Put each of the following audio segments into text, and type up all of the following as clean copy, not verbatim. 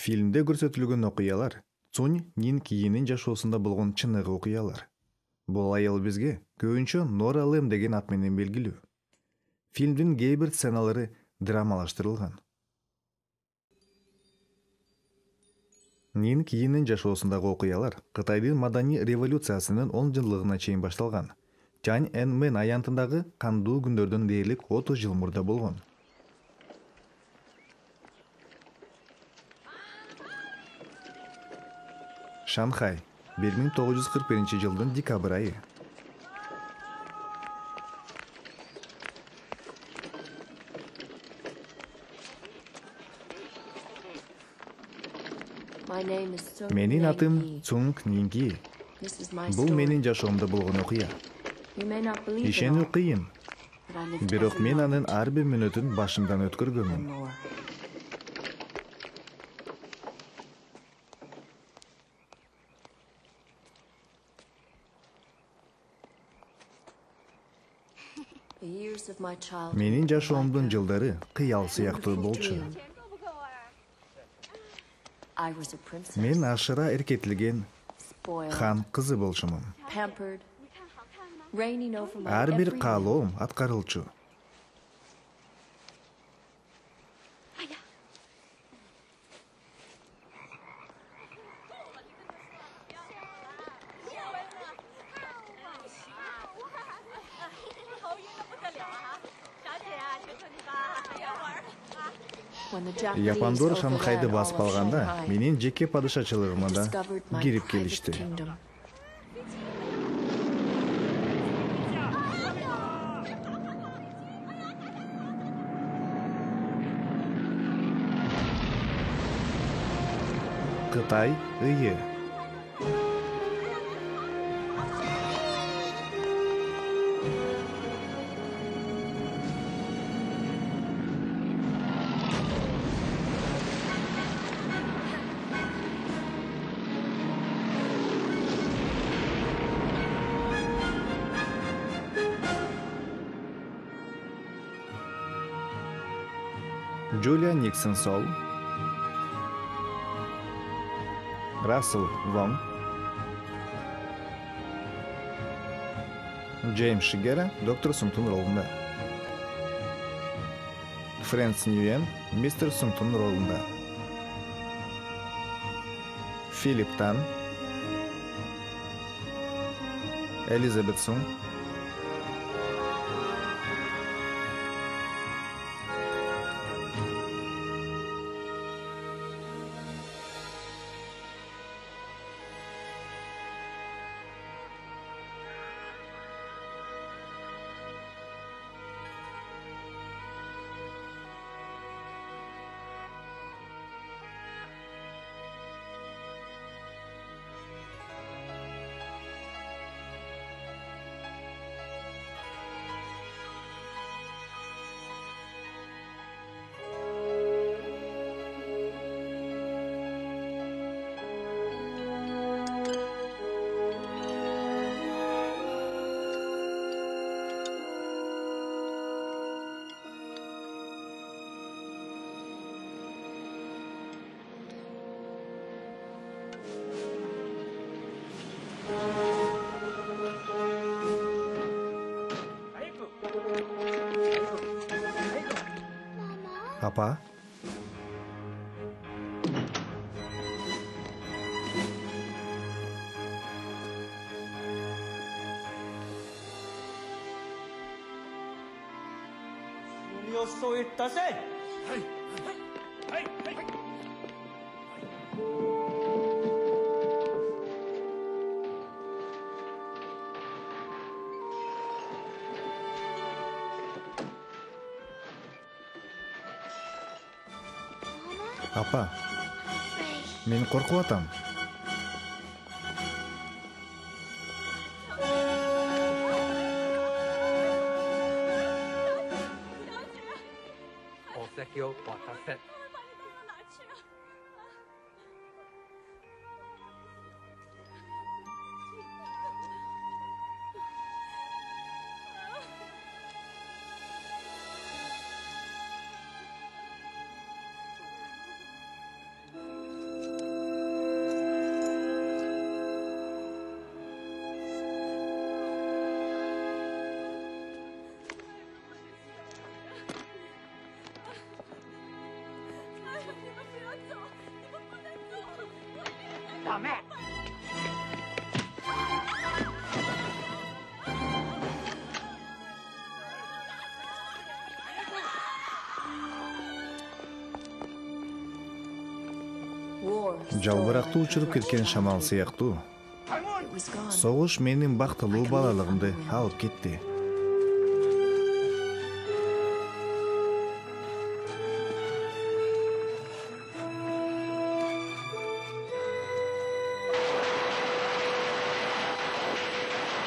Filmde көрсөтүлгөн окуялар Цунь Нин Кийинин жашоосунда болгон чыныгы окуялар. Бул аял бизге көбүнчө Нора Лэм деген ат менен белгилүү. Фильмдин кээ бир сценалары драмалаштырылган. Нин Кийинин жашоосундагы окуялар Кытайдын маданий революциясынын 10 жылдыгына чейин башталган. Тяньаньмэнь аянтындагы кандуу күндөрдөн дээрлик 30 жыл мурда болгон. Шанхай 1941 жылдын декабрь айы. Менин атым Цунг Нинги. Бул менин жашоомдо болгон окуя. Ишенүү кыйын. Бирок мен анын ар бир мүнөтүн башымдан өткөргөнмүн. Менин жашоомдун жылдары кыял сыяктуу болчу. Мен ашыра эркетилген хан кызы болчумун. Ар бир каалоом аткарылчу. Япондор Шанхайды басып алганда, менин жеке падышачылыгыма да кирип келишти. Кытай ыйы. Джулия Никсон сол, Рассел Вонг, Джеймс Шигера доктор Сунтун ролунда, Фрэнс Ньюен мистер Сунтун ролунда, Филипп Тан, Элизабет Сун, Апа? Апа, мен коркуп атам. Жалбыракты учуруп кеткен шамал сыяктуу. Согуш менин бактылуу балалыгымды алып кетти.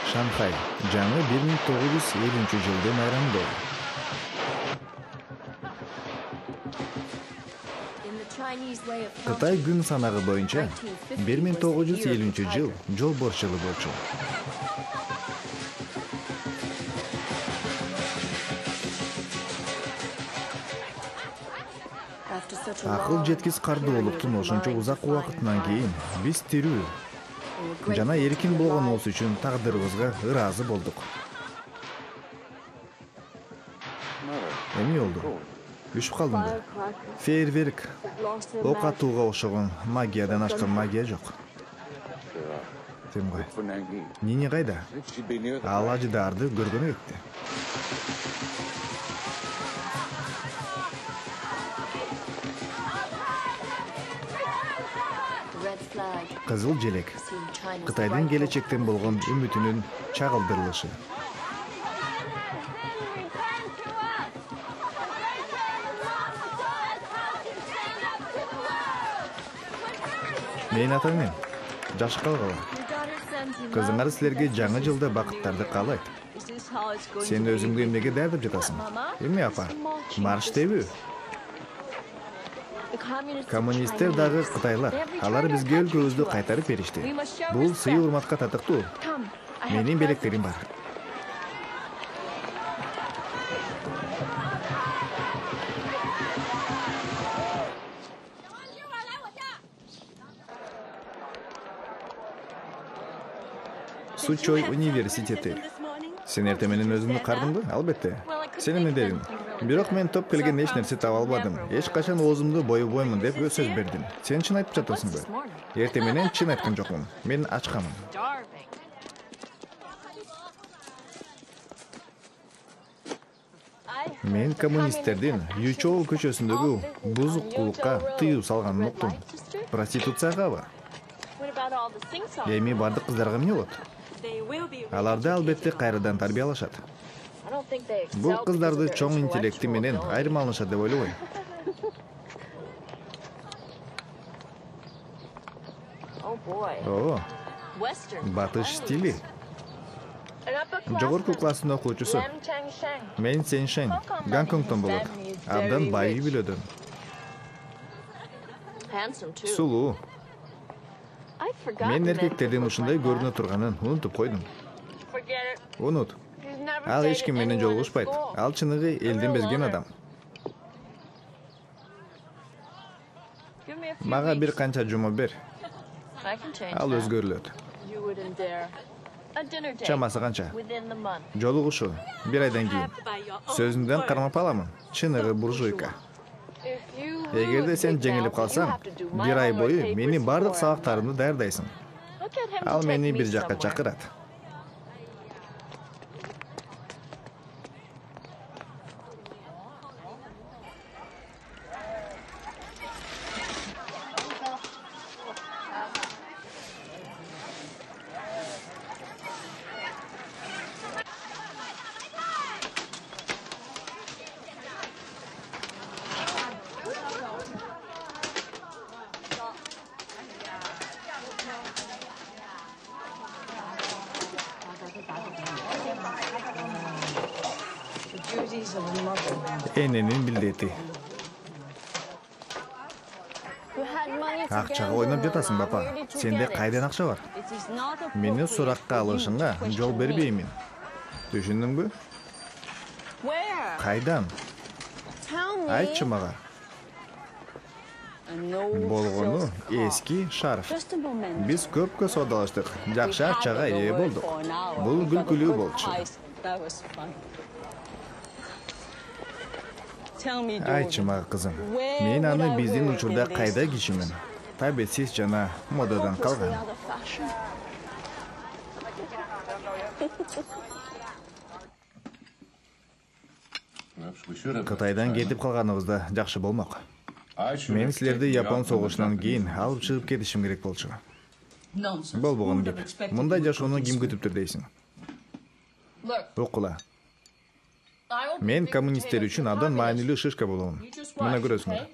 Шанхай жаңы 1950 майрамда. Кытай күн санагы боюнча 1950 жыл жолборс жылы болчу. Акыл жеткис кардуулуктун ошончо узак убакытынан кийин биз тирүү жана эркин болгонубуз үчүн тагдырыбызга ыраазы болдук. Эми болду? Үшүп калдым да. Фейерверк, ок атууга окшогон магиядан ашкан магия жок. Темгай. Нини кайда? Ал ажыдарды көргөнү кетти. Кызыл желек. Кытайдын келечектен болгон үмүтүнүн чагылдырылышы. Мен атаңмен жашып калгыла. Кызыңар силерге жаңы жылда бакыттарды каалайт. Сен өзүңдү эмнеге даярдап жатасың? Эми апа, марш тебүү. Коммунисттер дагы кытайлар. Алар бизге өлкөбүздү кайтарып беришти. Бул сый урматка татыктуу. Менин белектерим бар. Сучой университети. Сен эрте менен өзүңдү кардыңбы? Албетте. Сен эмне дедің? Бирок мен топ келген эч нерсе таба албадым. Эч качан оозумду боюбоймун деп сөз бердим. Сен чын айтып жатасыңбы? Эрте менен чын айткан жокмун. Мен ачкамын. Мен коммунисттердин Ючоу көчөсүндөгү бузукулукка тыюу салганын уктум. Проституциягабы? Эми бардык кыздарга эмне болот? Аларды албетте кайрадан тарбиялашат. Бул кыздарды чоң интеллекти менен айырмаланышат деп ойлобойм. О, батыш стили. Жогорку класстын окуучусу. Мен Сеншен, Гонконгдон болот. Абдан бай үй бүлөдөн. Сулуу. Мен эркектердин ушундай көрүнө турганын унутуп койдум. Унут. Ал эч ким менен жолугушпайт. Ал чыныгы элдин безген адам. Мага бир канча жума бер. Ал өзгөрүлөт. Чамасы канча? Жолугушу 1 айдан кийин. Сөзүндөн кармап аламын. Чыныгы буржуйка. Эгерде сен жеңилип калсаң, 1 ай бою менин бардык сабактарымды даярдайсың. Ал мени бир жакка чакырат. Эненин билдети. Акчага ойноп жатасың, папа. Сенде кайдан акча бар? Мени суракка алышыңа жол бербеймин. Түшүндүңбү? Кайдан? Айтчы мага. Болгону эски шарф. Биз көпкө соодалаштык. Жакшы акчага ээ болдук. Бул күлкүлүү болчу. Айтчы мага кызым. Мен аны биздин учурда кайда кийчүмүн? табетсиз жана модадан калган. Кытайдан кетип калганыбызда жакшы болмок. Мен силерди Япон согушунан кийин алып чыгып кетишим керек болчу. Болбогон кеп. Мындай жашоону ким күтүптүр дейсиң? Окула. Мен коммунисттер үчүн абдан маанилүү шишка болом. Мына көрөсүңөр.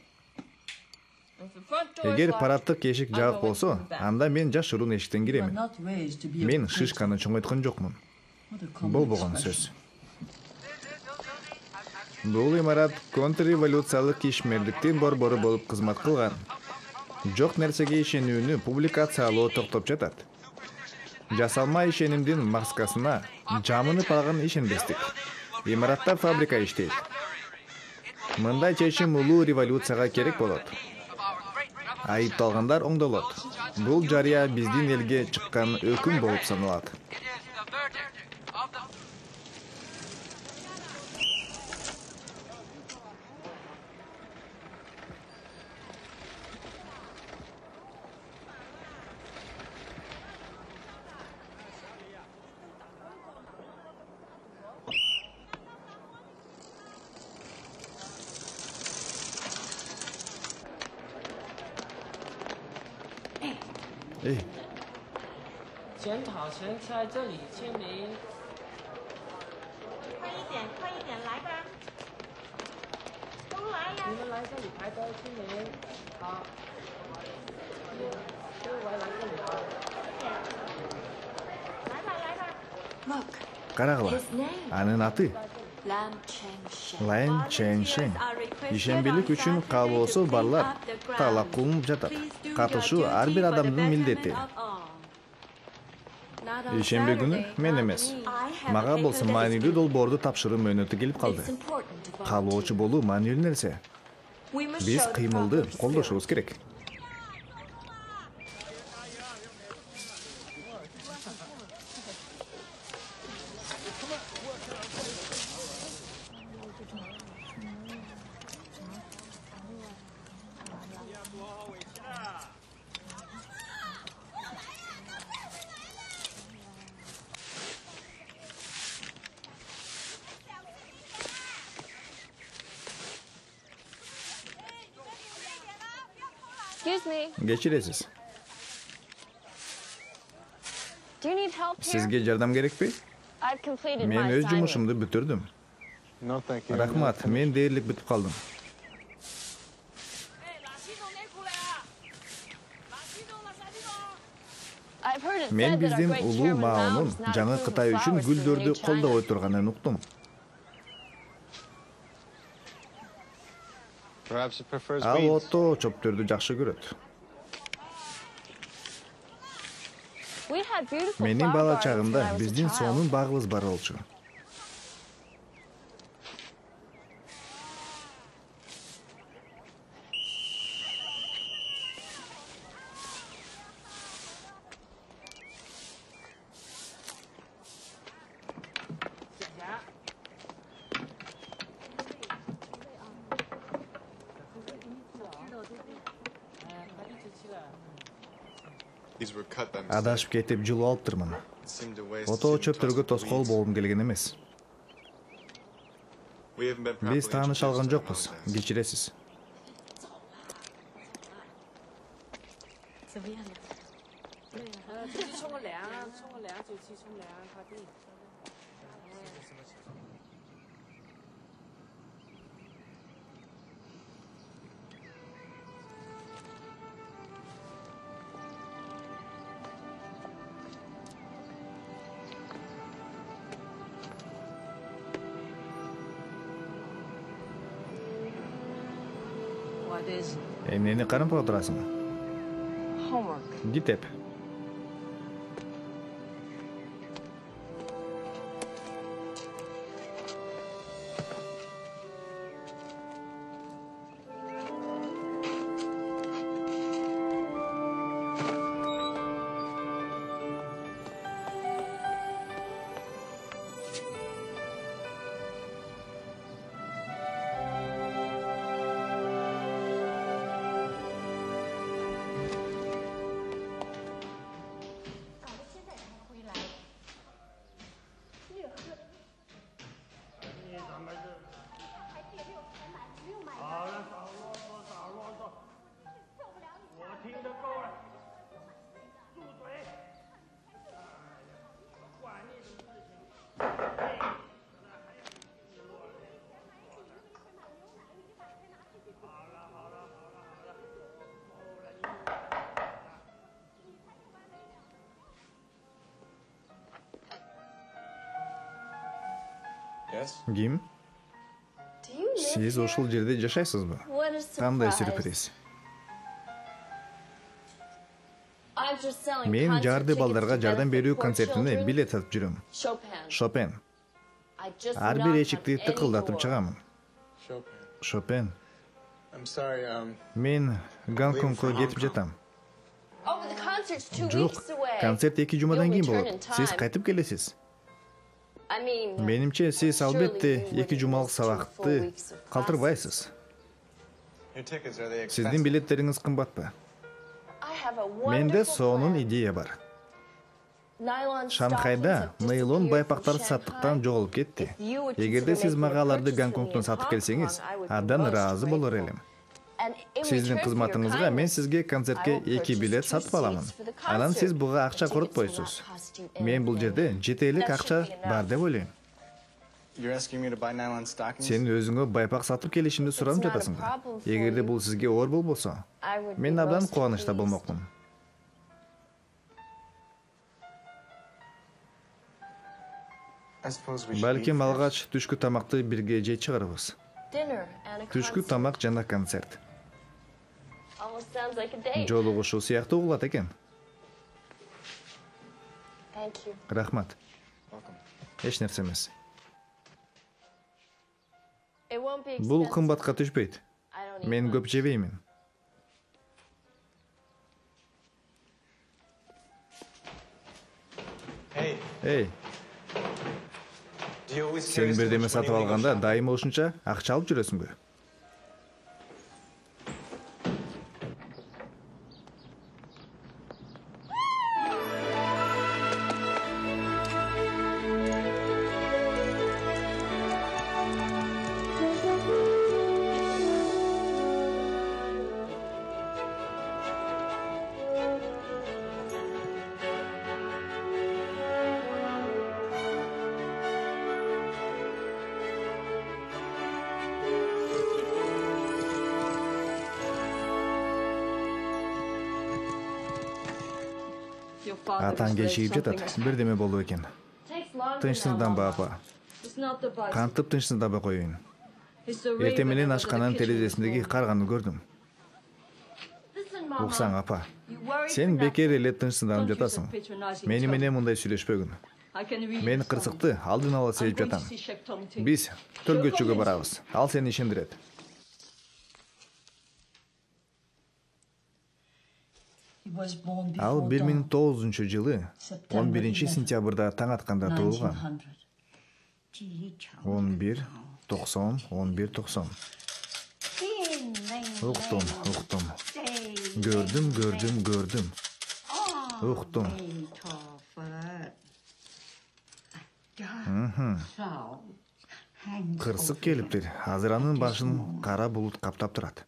Эгер парадтык эшик жабык болсо, анда мен жашыруун эшиктен киремин. Мен шишканы чоңойткон жокмун. Болбогон сөз. Бул имарат контрреволюциялык ишмерликтин борбору болуп кызмат кылган. Жок нерсеге ишенүүнү публикациялоо токтоп жатат. Жасалма ишенимдин маскасына жамынып алган ишенбестик. Имаратта фабрика иштейт. Мындай чечим улуу революцияга керек болот. Айыпталгандар оңдолот. Бул жарыя биздин элге чыккан өкүм болуп саналат. Эй. 检讨前在这里签名。快一点，快一点，来吧，都来呀！你们来这里排队签名。好。各位来这里吧。来吧，来吧。Look. Карагыла. Анын аты Лан Чэншэн. Ишенбелик үчүн каалоосу барлар талап кылынып жатат. Катышуу ар бир адамдын милдети. Ишемби күнү мен эмес. Мага болсо маанилүү долбоорду тапшыруу мөөнөтү келип калды. Каалоочу болуу маанилүү нерсе. Биз кыймылды колдошубуз керек. Geçiresiz. Sizge жардам керекпи? Мен өз жумушумду бүтүрдүм. Рахмат, мен дээрлик бүтүп калдым. Мен биздин улуу Маонун жаңы Кытай үчүн гүлдөрдү колдобой турганын уктум. Ал отто чөптөрдү жакшы көрөт. Менин бала чагымда биздин сонун багыбыз бар болчу. Адашып кетип жылуу алыптырмын. Ото чөптөргө тоскоол болгум келген эмес. Биз тааныша алган жокпуз. Кечиресиз. Эмнени карап отурасың? Китеп. Ким? Siz ошол жерде жашайсызбы? Кандай сюрприз? Мен жарды балдарга жардам берүү концертине билет сатып жүрөм. Шопен. Ар бир эшикти тыкылдатып чыгамын. Шопен. Мен Гонконгго кетип жатам. Жок, концерт 2 жумадан кийин болот. Сиз кайтып келесиз. Менимче сиз албетте 2 жумалык сабакты калтырбайсыз. Сиздин билеттериңиз кымбатпы? Менде сонун идея бар. Шанхайда нейлон байпактар саттыктан жоголуп кетти. Эгерде сиз мага аларды Гонконгдон сатып келсеңиз, абдан ыраазы болор элем. Сиздин кызматыңызга мен сизге концертке 2 билет сатып аламын. Анан сиз буга акча коротпойсуз. Мен бул жерде жетерлик акча бар деп ойлойм. Сен өзүңө байпак сатып келишимди сурап жатасыңбы? Эгерде бул сизге оор болбосо, мен абдан кубанычта болмокмун. Балким алгач түшкү тамакты бирге жей чыгарбыз. Түшкү тамак жана концерт. Жолугушуу сыяктуу болот экен. Рахмат. Эч нерсе эмес. Бул кымбатка түшпөйт. Мен көп жебеймин. Эй. Сен бирдеме сатып алганда дайыма ушунча акча алып жүрөсүңбү? Атаң кечигип жатат. Бирдеме болду экен. Тынчсызданба, апа. Кантип тынчсызданбай коеюн? Эртең менен ашкананын терезесиндеги карганы көрдүм. Уксаң, апа. Сен бекер эле тынчсызданып жатасың. Мени менен мындай сүйлөшпөгүн. Мен кырсыкты алдын ала сезип жатам. Биз төлгөчүгө барабыз. Ал сени ишендирет. Ал 1900-жылы 11-сентябрда таң атканда туулган. 11-90. Уктум. Көрдүм. Уктум. Кырсык келиптир. Азыр анын башын кара булут каптап турат.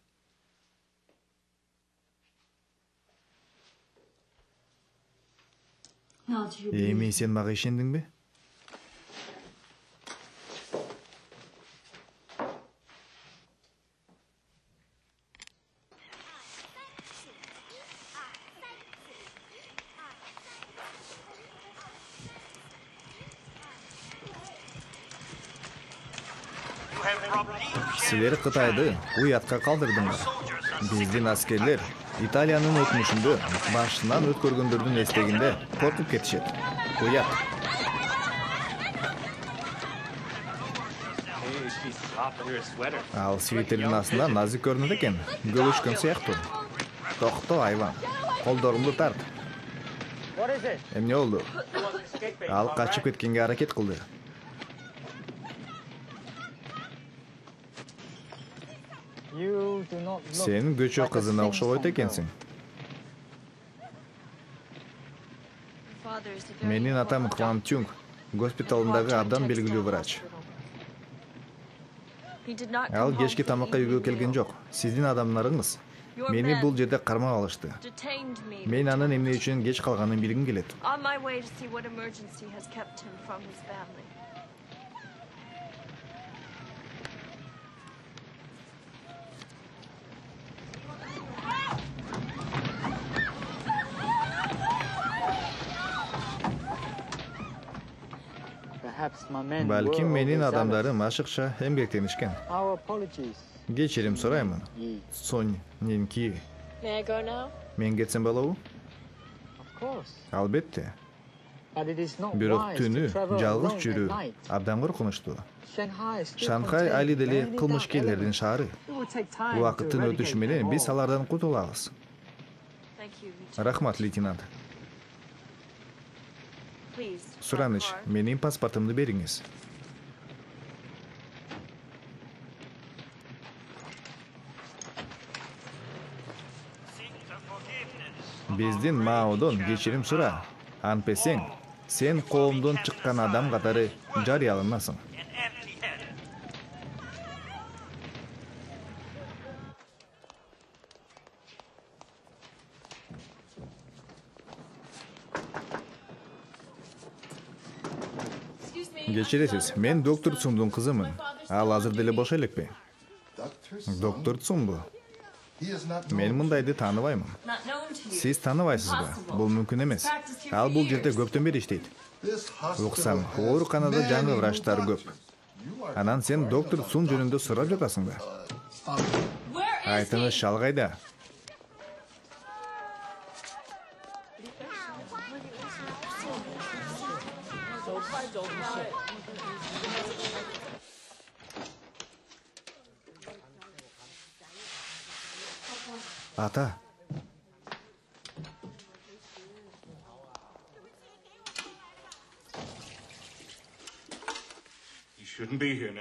Эми сен мага ишендиңби? Силер Кытайды уятка калдырдыңар. Биздин аскерлер Италиянын өтмүшүндө башынан өткөргөндөрдүн эстегинде коркуп кетишет. Уят. Ал свитердин астында назик көрүнөт экен. Көлүшкөн сыяктуу. Токто, айван. Колдорумду тарт. Эмне болду? Ал качып кеткенге аракет кылды. Сен көчө кызына окшобойт экенсиң. Менин атам Кван Тюнг, госпиталындагы абдан белгилүү врач. Ал кечки тамакка үйгө келген жок. Сиздин адамдарыңыз мени бул жерде кармап алышты. Мен анын эмне үчүн кеч калганын билгим келет. Balkim menin adamlarım aşıkça emgektenişken. Geçirim sorayman. Son Ninki. May I go now? Men getsem balavu? Albatta. Бирок түнү жалгыз жүрүү абдан коркунучтуу. Шанхай али деле кылмышкерлердин шаары. Убакыттын өтүшү менен биз алардан кутулабыз. Рахмат, лейтенант. Сураныч, менин паспортумду бериңиз. Биздин Маодон кечирим сура. Анпесең, сен коомдон чыккан адам катары жарыяланасың. Кечиресиз, мен доктор Цумдун кызымын. Ал азыр деле бош элекпи? Доктор Цумбу. Мен мындайды тааныбаймын. Сиз тааныбайсызбы? Бул мүмкүн эмес. Ал бул жерде көптөн бери иштейт. Уксам, ооруканада жаңы врачтар көп. Анан сен доктор Цун жөнүндө сурап жатасыңбы? Айтыңыз, шалгайда. Ата.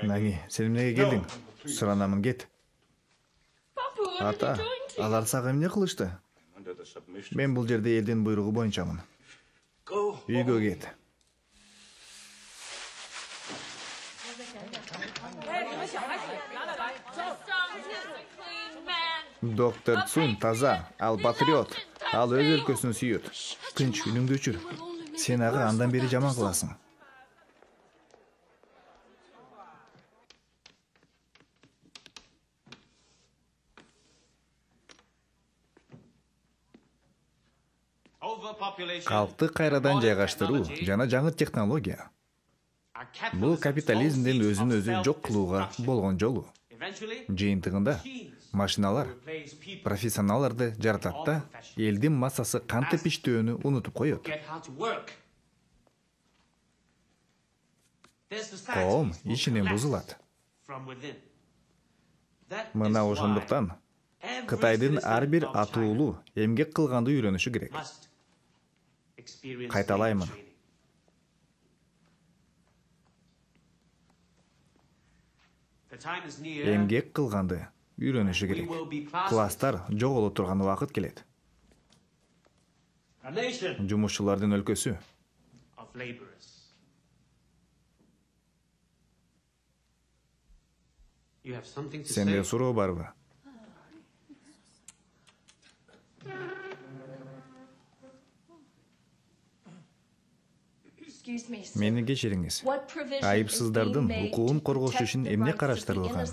Наги, сен эмнеге келдиң? Суранамын, кет. Ата, алар сага эмне кылышты? Мен бул жерде элдин буйругу боюнчамын. Үйгө кет. Доктор Цун таза, ал патриот, ал өз өлкөсүн сүйөт. Тынч үнүңдү өчүр. Сен ага андан бери жаман кыласың. Калкты кайрадан жайгаштыруу жана жаңы технология. Бул капитализмдин өзүн өзү жок кылууга болгон жолу. Жыйынтыгында машиналар профессионалдарды жаратат да элдин массасы кантип иштөөнү унутуп коет. Коом ичинен бузулат. Мына ошондуктан Кытайдын ар бир атуулу эмгек кылганды үйрөнүшү керек. Кайталаймын. Эмгек кылганды үйрөнүшү керек. Класстар жоголо турган убакыт келет. Жумушчулардын өлкөсү. Сенде суроо барбы? Мени кечириңиз. Айыпсыздардын укугун коргош үчүн эмне караштырылган?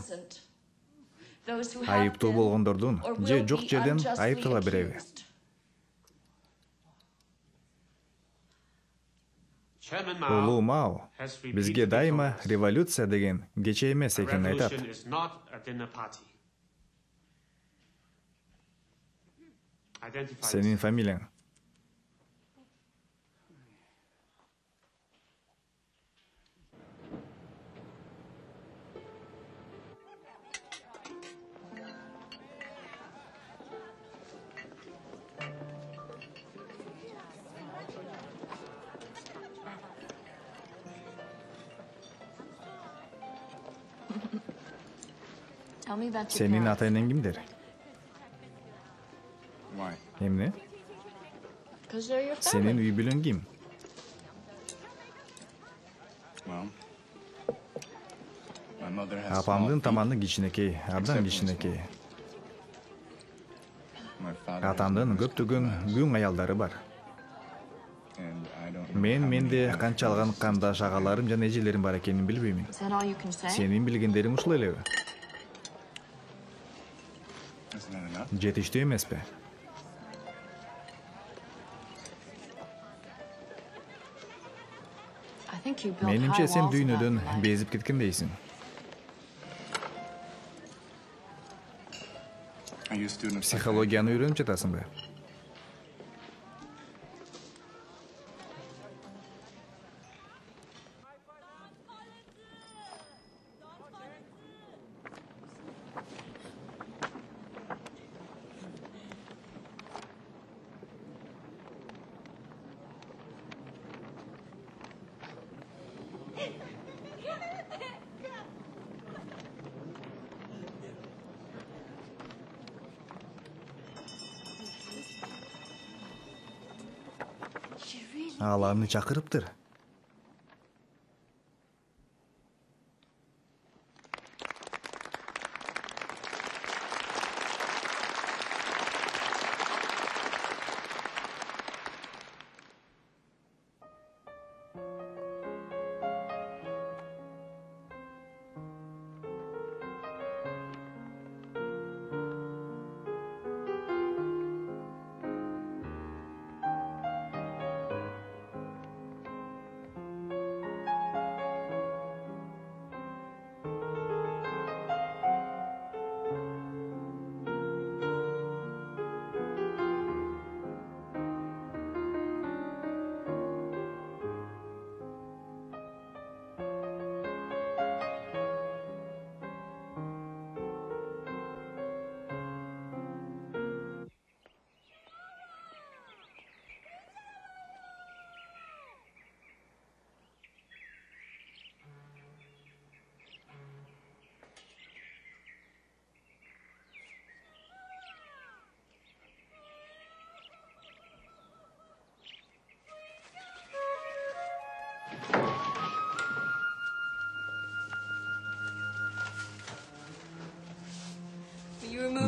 Айыптуу болгондордун же жок жерден айыптала береби? Улуу Мао бизге дайыма революция деген кече эмес экенин айтат. Сенин фамилияң? Senin ата-энең кимдер? Эмне? Сенин үй бүлөң ким? Апамдын таманы кичинекей, абдан кичинекей. Атамдын көптөгөн күң аялдары бар. Менде канчалган кандаш агаларым жана эжелерим бар экенин билбеймин. Сенин билгендериң ушул элеби? Жетиштүү эмеспи? Менимче сен дүйнөдөн безип кеткендейсиң. Психологияны үйрөнүп жатасың ба? Ал аны чакырыптыр.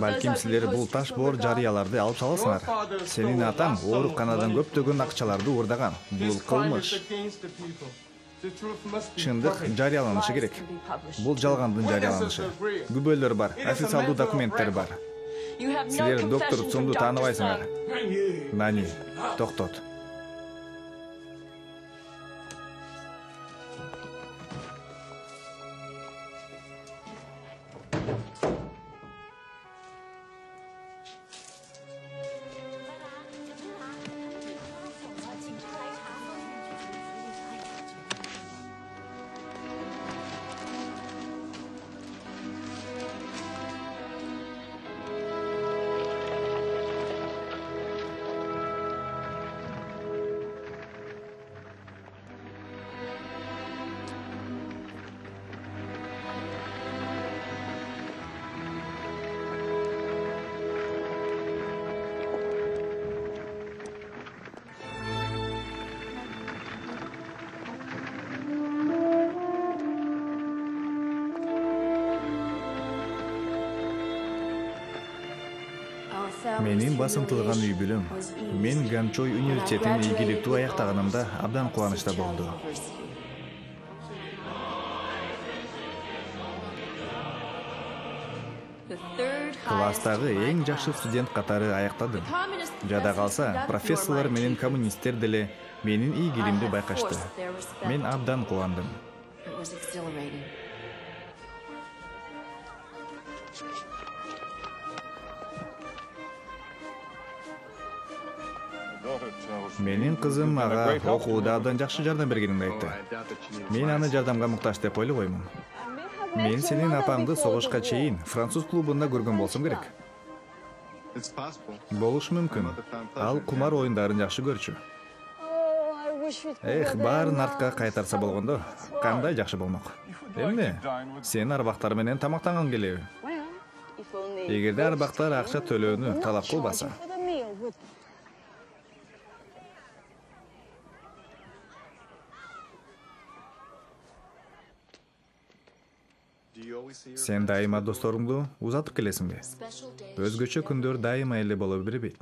Балким силер бул таш боор жарыяларды алып саласыңар. Сенин атаң ооруканадан көптөгөн акчаларды уурдаган. Бул кылмыш. Чындык жарыяланышы керек. Бул жалгандын жарыяланышы. Күбөлөр бар, официалдуу документтер бар. Силер доктор Цунду тааныбайсыңар. Нани, токтот. Менин басынтылган үй бүлөм. Мен Ганчой университетин ийгиликтүү аяктаганымда абдан кубанычта болду. Класстагы эң жакшы студент катары аяктадым. Жада калса, профессорлор менен коммунисттер деле менин ийгилимди байкашты. Мен абдан кубандым. Менин кызым мага окууда абдан жакшы жардам бергениңди айтты. Мен аны жардамга муктаж деп ойлобоймун. Мен сенин апаңды согушка чейин француз клубунда көргөн болсом керек. Болушу мүмкүн. Ал кумар оюндарын жакшы көрчү. Баарын артка кайтарса болгондо, кандай жакшы болмок. Эмне? Сен арбактар менен тамактанган келеби? Эгерде арбактар акча төлөөнү талап кылбаса. Сен дайыма досторуңду узатып келесиңби? Өзгөчө күндөр дайыма эле боло бербейт.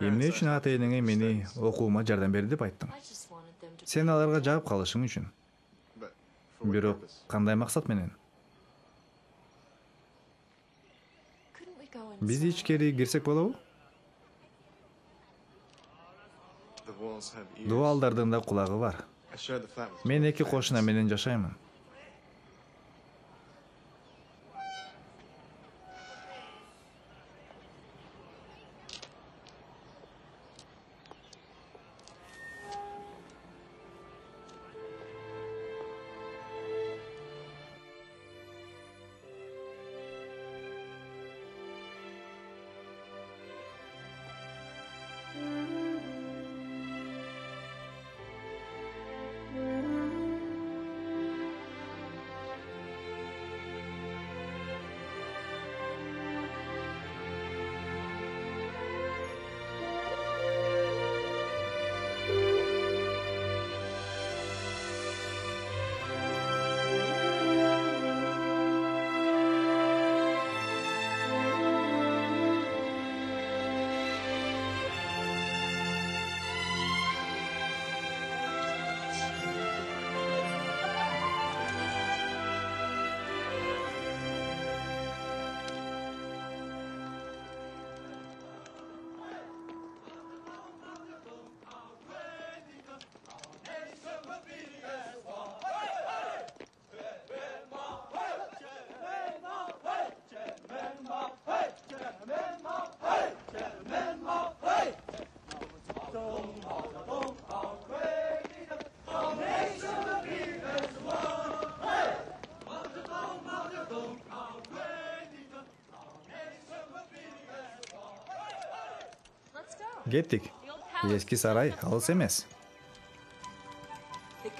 Эмне үчүн ата-энеңе мени окуума жардам берди деп айттың? Сен аларга жагып калышың үчүн. Бирок кандай максат менен? Биз ичкери кирсек болобу? Дубалдардын да кулагы бар. I shared the flat with Мен эки кошуна менен жашаймын. Кеттик. Эски сарай алыс эмес.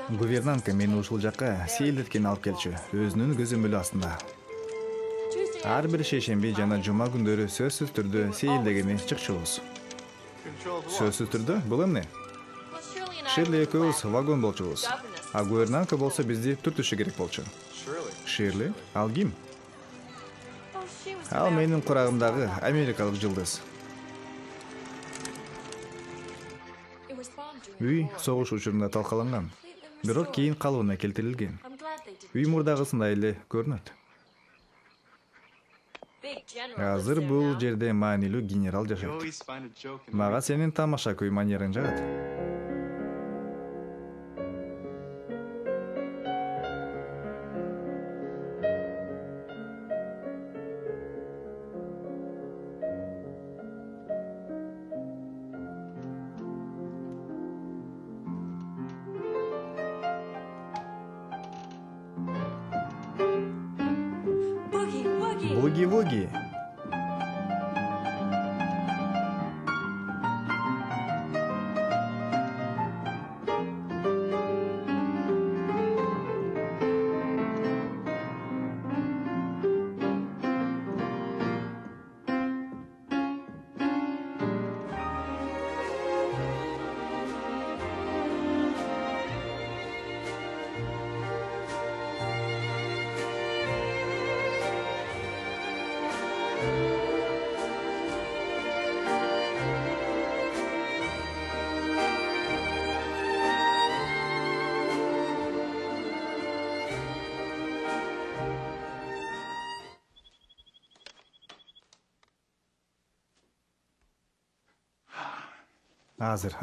Гувернантка мени ушул жакка сейилдеткени алып келчү, өзүнүн көзөмөлү астында. Ар бир шейшемби жана жума күндөрү сөзсүз түрдө сейилдегени чыкчубуз. Сөзсүз түрдө бул эмне? Ширли экөөбүз вагон болчубуз. А гувернантка болсо бизди түртүшү керек болчу. Ширли? Ал ким? Ал менин курагымдагы америкалык жылдыз. Үй согуш учурунда талкаланган, бирок кийин калыбына келтирилген. Үй мурдагысындай эле көрүнөт. Азыр бул жерде маанилүү генерал жашайт. Мага сенин тамаша көй манерең жагат. Буги-вуги. Азыр.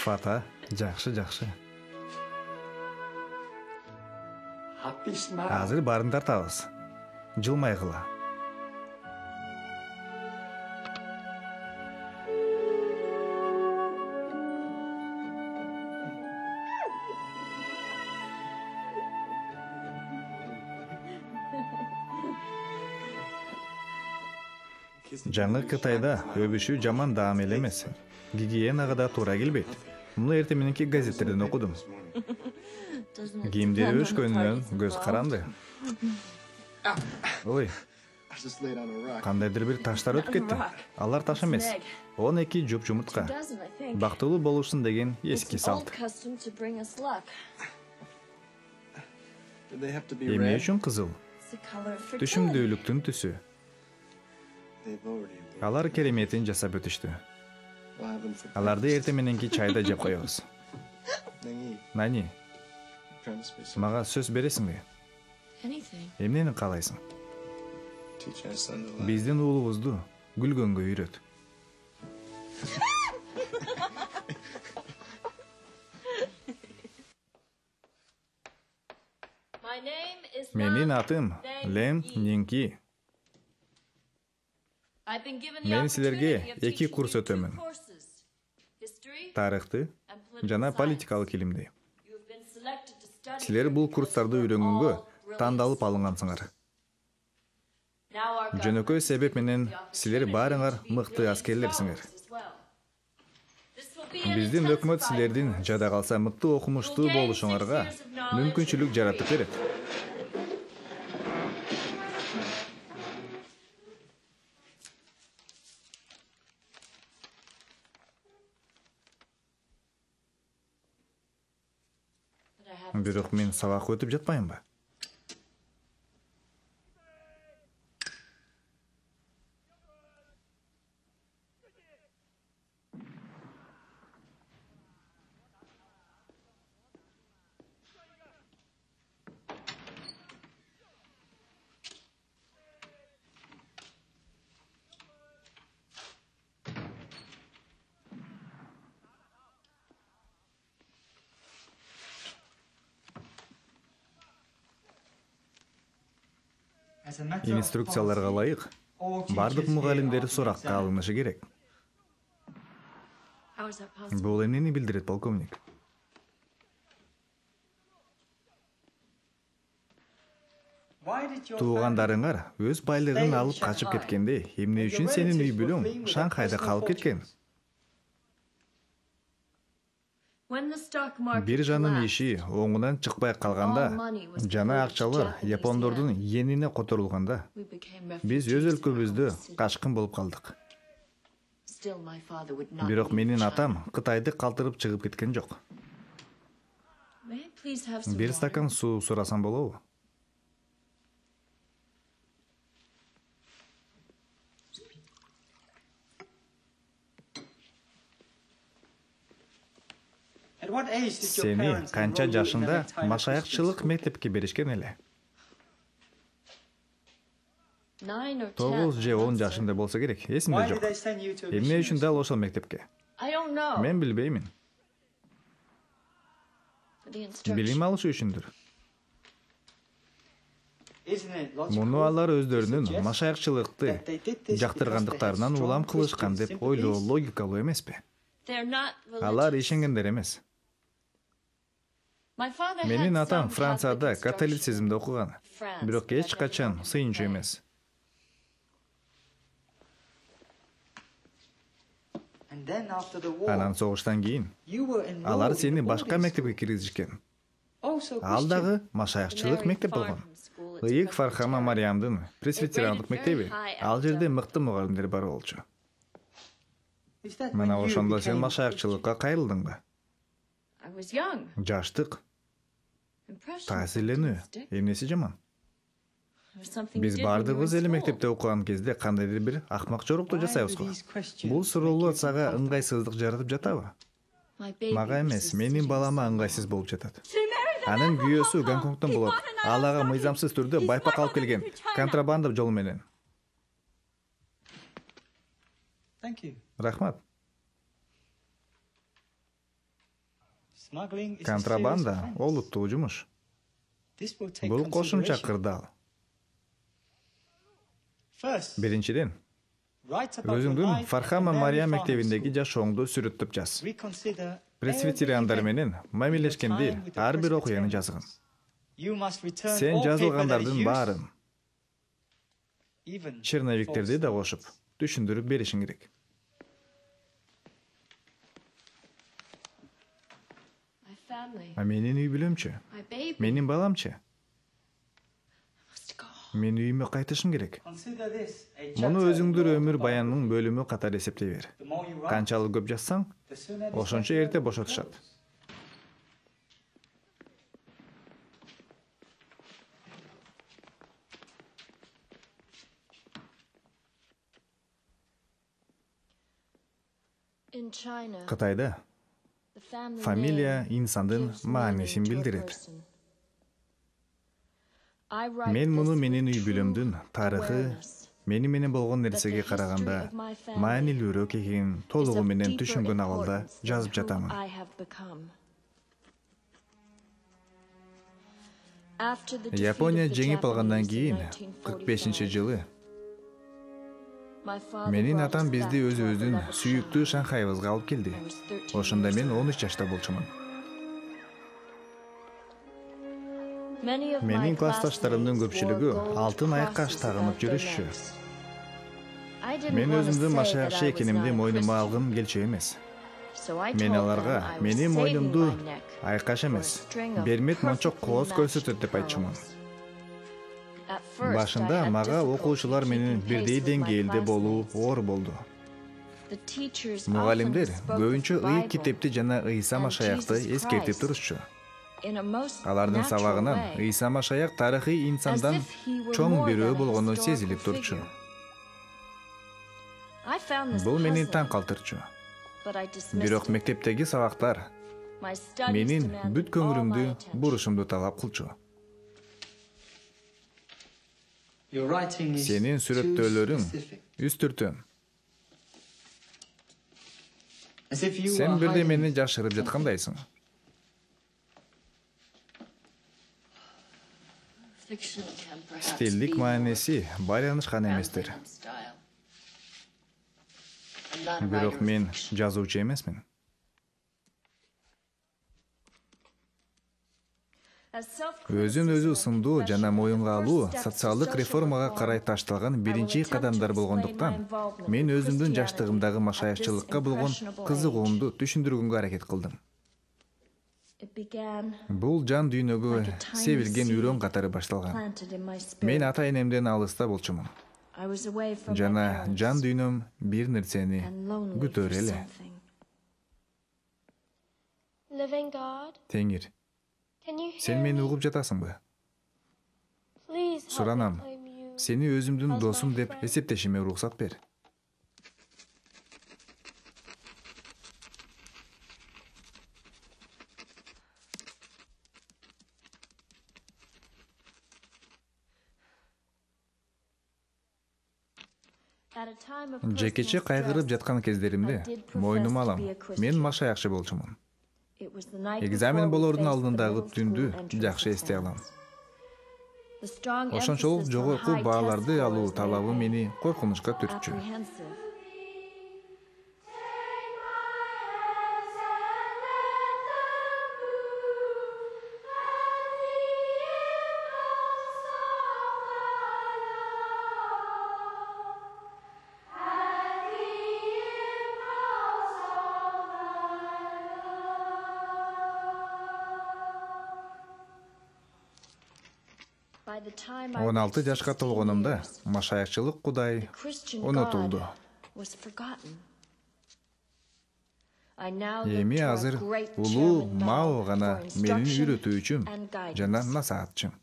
Фата, жакшы. Азыр барын тартабыз. Жылмайгыла. Жаңы Кытайда өбүшүү жаман даам эле эмес. Гигиенага да туура келбейт. Муну эртең мененки газеттерден окудум. Кийимди өшкөнүнөн көз каранды. Ой, кандайдыр бир таштар өтүп кетти. Алар таш эмес. 12 жуп жумуртка. Бактылуу болушсун деген эски салт. Эмне үчүн кызыл? Түшүмдүүлүктүн түсү. Алар кереметин жасап өтүштү. Аларды эртең мененки чайда жеп коебуз. Нани, мага сөз бересиңби? Эмнени каалайсың? Биздин уулубузду күлгөнгө үйрөт. Менин атым Лем Нинки. Мен силерге 2 курс өтөмүн. Тарыхты жана политикалык илимди. Силер бул курстарды үйрөнгөнгө тандалып алынгансыңар. Жөнөкөй себеп менен силер баарыңар мыкты аскерлерсиңер. Биздин өкмөт силердин жада калса мыкты окумуштуу болушуңарга мүмкүнчүлүк жаратып берет. Бирок мен сабак өтүп жатпайынбы? Инструкцияларга ылайык бардык мугалимдер суракка алынышы керек. Бул эмнени билдирет, полковник? Туугандарыңар өз байлыгын алып качып кеткенде, эмне үчүн сенин үй бүлөң Шанхайда калып кеткен? Биржанын иши оңунан чыкпай калганда жана акчалар япондордун йенине которулганда, биз өз өлкөбүздө качкын болуп калдык. Бирок менин атам Кытайды калтырып чыгып кеткен жок. Бир стакан суу сурасам болобу? Сени канча жашында машаякчылык мектепке беришкен эле? 9 же 10 жашында болсо керек, эсимде жок. Эмне үчүн дал ошол мектепке? Мен билбеймин. Билим алыш үчүндүр. Муну алар өздөрүнүн машаякчылыкты жактыргандыктарынан улам кылышкан деп ойлоо логикалуу эмеспи? Алар ишенгендер эмес. Менин атам Францияда католицизмди окуган, бирок эч качан сыйынчу эмес. Анан согуштан кийин алар сени башка мектепке киргизишкен. Ал дагы машаякчылык мектеп болгон. Ыйык Фархама Мариямдын пресвитериандык мектеби. Ал жерде мыкты мугалимдер бар болчу. Мына ошондо сен машаякчылыкка кайрылдыңбы? Жаштык, таасирленүү, эмнеси жаман? Биз бардыгыбыз эле мектепте окуган кезде кандайдыр бир акмак жорукту жасайбыз го. Бул суроолор сага ыңгайсыздык жаратып жатабы? Мага эмес, менин балама ыңгайсыз болуп жатат. Анын күйөөсү Гонконгдон болот. Ал ага мыйзамсыз түрдө байпак алып келген, контрабанда жолу менен. Рахмат. Контрабанда олуттуу жумуш. Бул кошумча кырдаал. Биринчиден, өзүңдүн Фархама Мария мектебиндеги жашооңду сүрөттөп жаз. Пресвитериандар менен мамилешкенде ар бир окуяны жазгын. Сен жазылгандардын баарын, черновиктерди да кошуп, түшүндүрүп беришиң керек. Менин үй бүлөмчү? Менин баламчы? Мен үйүмө кайтышым керек. Муну өзүңдүр өмүр баянынын бөлүмү катары эсептей бер. Канчалык көп жазсаң, ошончо эрте бошотушат. Кытайда фамилия инсандын маанисин билдирет. Мен муну менин үй бүлөмдүн тарыхы, мени менен болгон нерсеге караганда маанилүүрөөк экенин толугу менен түшүнгөн абалда жазып жатамын. Япония жеңип алгандан кийин 45-жылы менин атам бизди өзүбүздүн сүйүктүү Шанхайыбызга алып келди. Ошондо мен 13 жашта болчумун. Менин классташтарымдын көпчүлүгү алтын айкаш тагынып жүрүшчү. Мен өзүмдүн машаякчы экенимди мойнума алгым келчү эмес. Мен аларга менин мойнумду айкаш эмес, бермет мончок кооз көрсөтөт деп айтчумун. Башында мага окуучулар менен бирдей деңгээлде болуу оор болду. Мугалимдер көбүнчө ыйык китепти жана Ыйса Машаякты эскертип турушчу. Алардын сабагынан Ыйса Машаяк тарыхый инсандан чоң бирөө болгону сезилип турчу. Бул мени таң калтырчу. Бирок мектептеги сабактар менин бүт көңүлүмдү бурушумду талап кылчу. Сенин сүрөттөөлөрүң үстүртөн. Сен бирдемени жашырып жаткандайсың. Стилдик мааниси байланышкан эместир. Бирок мен жазуучу эмесмин. Өзүн өзү сындуу жана моюнга алуу социалдык реформага карай ташталган биринчи кадамдар болгондуктан, мен өзүмдүн жаштыгымдагы машаякчылыкка болгон кызыгуумду түшүндүргөнгө аракет кылдым. Бул жан дүйнөгө себилген үрөң катары башталган. Мен ата-энемден алыста болчумун. Жана жан дүйнөм бир нерсени күтөр эле. Теңир, сен мени угуп жатасыңбы? Суранам, сени өзүмдүн досум деп эсептешиме уруксат бер. Жекече кайгырып жаткан кездеримде мойнума алам. Мен машаякчы болчумун. Экзамен болордун алдындагы түндү жакшы эстей алам. Ошончолук жогорку бааларды алуу талабы мени коркунучка түртчү. Он 6 жашка толгонумда машаякчылык Кудай унутулду. Эми азыр улуу Мао гана менин үйрөтүүчүм жана насаатчым.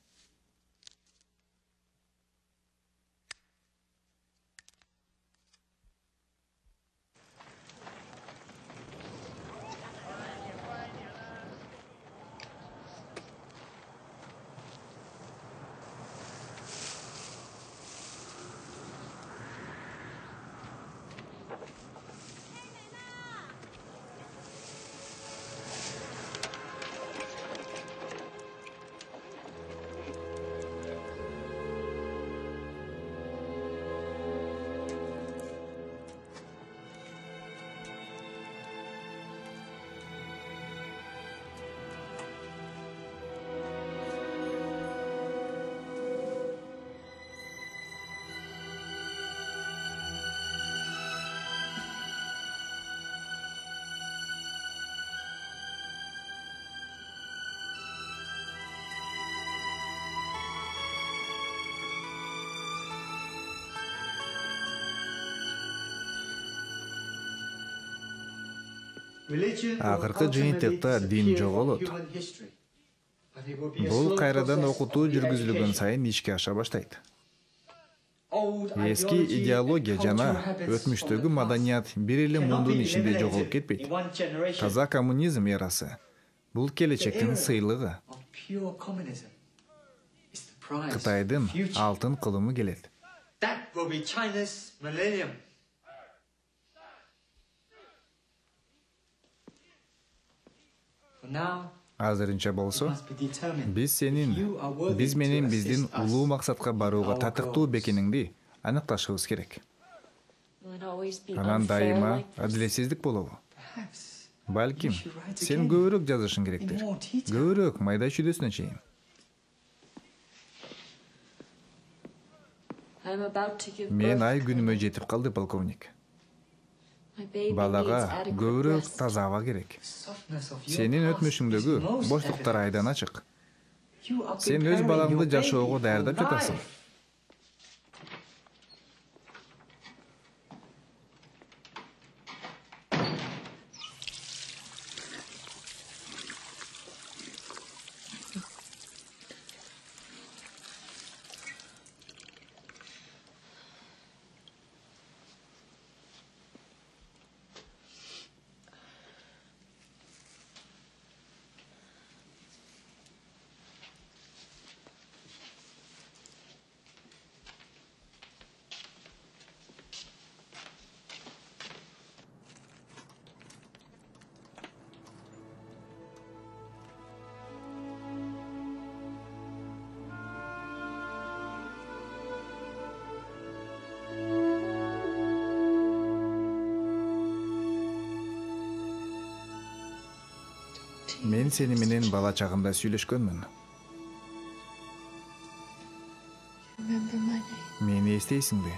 Акыркы жыйынтыкта дин жоголот. Бул кайрадан окутуу жүргүзүлгөн сайын ишке аша баштайт. Eski ideология жана өтмүштөгү маданият бир эле мундун ичинде жоголуп кетпейт. Таза коммунизм эрасы бул келечектин сыйлыгы. Кытайдын алтын кылымы келет. Азырынча болсо, биз менен биздин улуу максатка барууга татыктуу бекениңди аныкташыбыз керек. Анан дайыма адилетсиздик болобу? Балким, сен көбүрөөк жазышың керектир. Көбүрөөк майда чүйдөсүнө чейин. Мен ай күнүмө жетип калды, полковник. Балага көбүрөөк таза аба керек. Сенин өтмүшүңдөгү боштуктар айдан ачык. Сен өз балаңды жашоого даярдап жатасың. Мен сени менен бала чагымда сүйлөшкөнмүн. Мени эстейсиңби?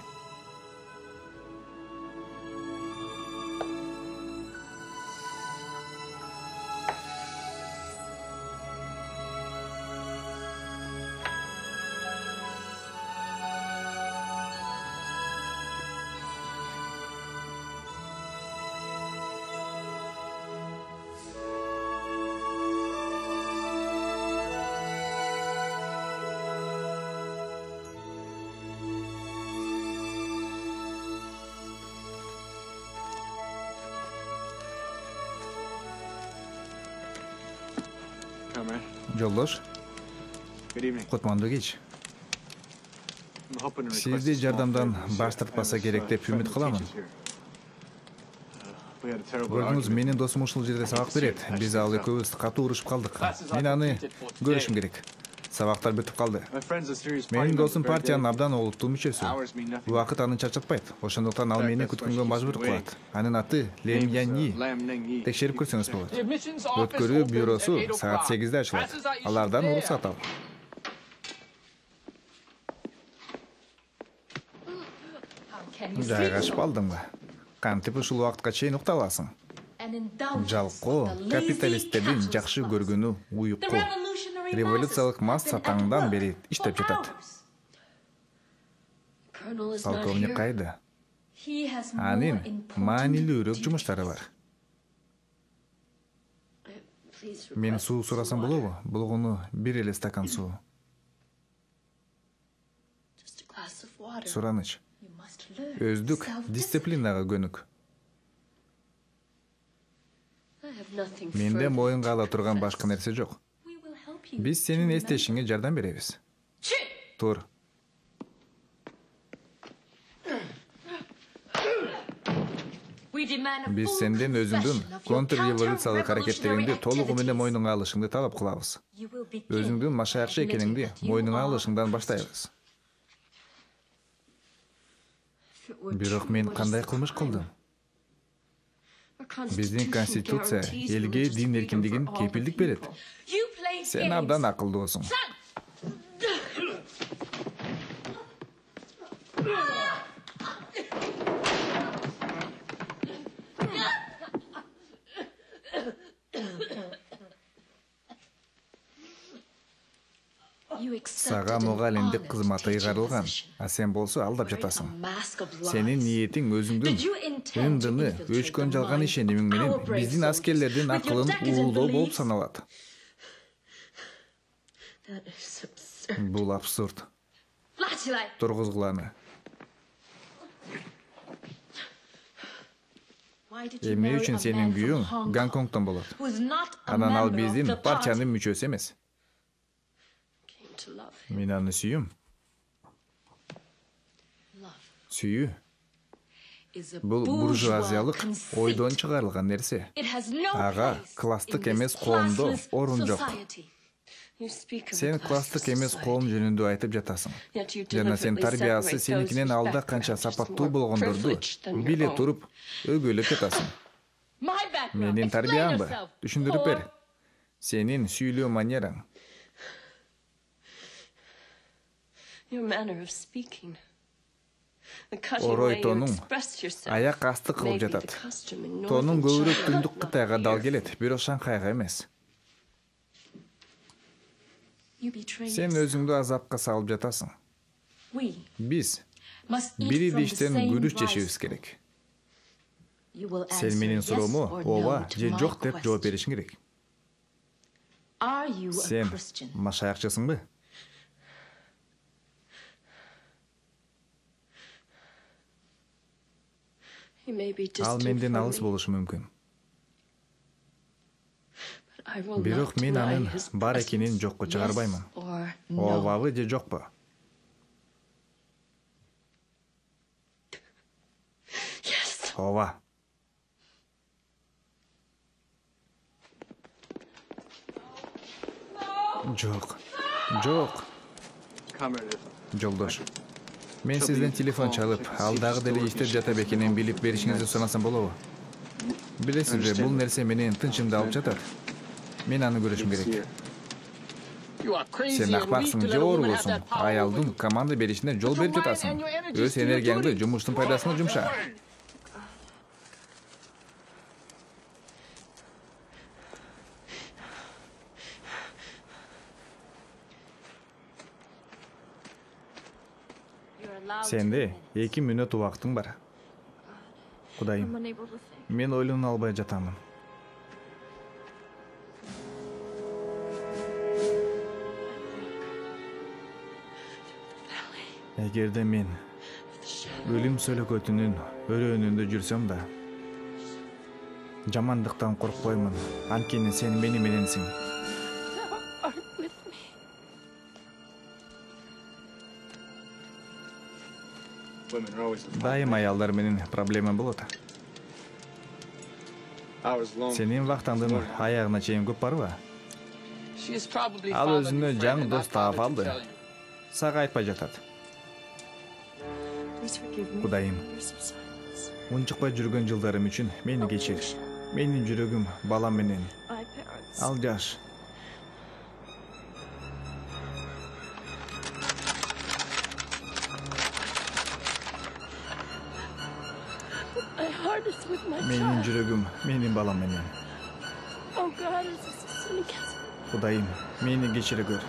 Жолдош, кутмандуу кеч. Сизди жардамдан баш тартпаса керек деп үмүт кыламын. Көрдүңүз, менин досум ушул жерде сабак берет. Биз ал экөөбүз катуу урушуп калдык. Мен аны көрүшүм керек. Сабактар бүтүп калды. Менин досум партиянын абдан олуттуу мүчөсү. Убакыт аны чарчатпайт. Ошондуктан ал мени күткөнгө мажбур кылат. Анын аты Лем Яньи. Текшерип көрсөңүз болот. Өткөрүү бюросу саат 8-де ачылат. Алардан уруксат ал. Жайгашып алдыңбы? Кантип ушул убакытка чейин укта аласың? Жалкоо капиталисттердин жакшы көргөнү уйку. Революциялык масса таңдан бери иштеп жатат. Полковник кайда? Анын маанилүүрөөк жумуштары бар. Мен суу сурасам болобу? Болгону бир эле стакан суу. Сураныч. Өздүк дисциплинага көнүк. Менде моюнга ала турган башка нерсе жок. Биз сенин эстешиңе жардам беребиз. Тур. Биз сенден өзүңдүн контрреволюциялык аракеттериңди толугу менен мойнуңа алышыңды талап кылабыз. Өзүңдүн машаякчы экениңди мойнуңа алышыңдан баштайбыз. Бирок мен кандай кылмыш кылдым? Биздин конституция элге дин эркиндигин кепилдик берет. Сен абдан акылдуусуң. Сага мугалимдик кызматы ыйгарылган, а сен болсо алдап жатасың. Сенин ниетиң өзүңдүн ындыны өчкөн жалган ишенимиң менен биздин аскерлердин акылын уулоо болуп саналат. Бул абсурд. Тургузгуланы. Эмне үчүн сенин күйөөң Гонконгдон болот? Анан ал биздин партиянын мүчөсү эмес. Мен аны сүйүм. Сүйүү бул буржуазиялык ойдон чыгарылган нерсе. Ага класстык эмес коомдо орун жок. Сен класстык эмес коом жөнүндө айтып жатасың. Жана сен тарбиясы сеникинен алда канча сапаттуу болгондорду биле туруп өгүлөп жатасың. Менин тарбиямбы? Түшүндүрүп бер. Сенин сүйлөө манераң. Орой тонуң аяк асты кылып жатат. Тонуң көбүрөөк Түндүк Кытайга дал келет, бирок Шанхайга эмес. Сен өзүңдү азапка салып жатасың. Биз бир идиштен күрүч жешебиз керек. Сен менин суроомо ооба же жок деп жооп беришиң керек. Сен машаякчысыңбы? Ал менден алыс болушу мүмкүн. Бирок мен анын бар экенин жокко чыгарбаймын. Ообабы же жокпу? Ооба. Жок. Жок. Жолдош. Мен сизден телефон чалып, ал дагы деле иштеп жатат экенин билип беришиңизди сурансам болобу? Билесизби, бул нерсе менин тынчымды алып жатат. Мен аны көрүшүм керек. Сен акмаксың же оорулусуң? Аялдын команда беришине жол берип жатасың. Өз энергияңды жумуштун пайдасына жумша. Сенде 2 мүнөт убактың бар. Кудайым, мен ойлоно албай жатамын. Эгерде мен өлүм сөлөкөтүнүн өрөөнүндө жүрсөм да, жамандыктан коркпоймун. Анткени сен мени мененсиң. Дайым аялдар менен проблема болот. Сенин вактаңдын аягына чейин көп барбы? Ал өзүнө жаңы дос таап алды. Сага айтпай жатат. Кудайым, унчукпай жүргөн жылдарым үчүн мени кечир. Менин жүрөгүм балам менен. Ал жаш. Менин жүрөгүм менин балам менен. Кудайым, мени кечире көр.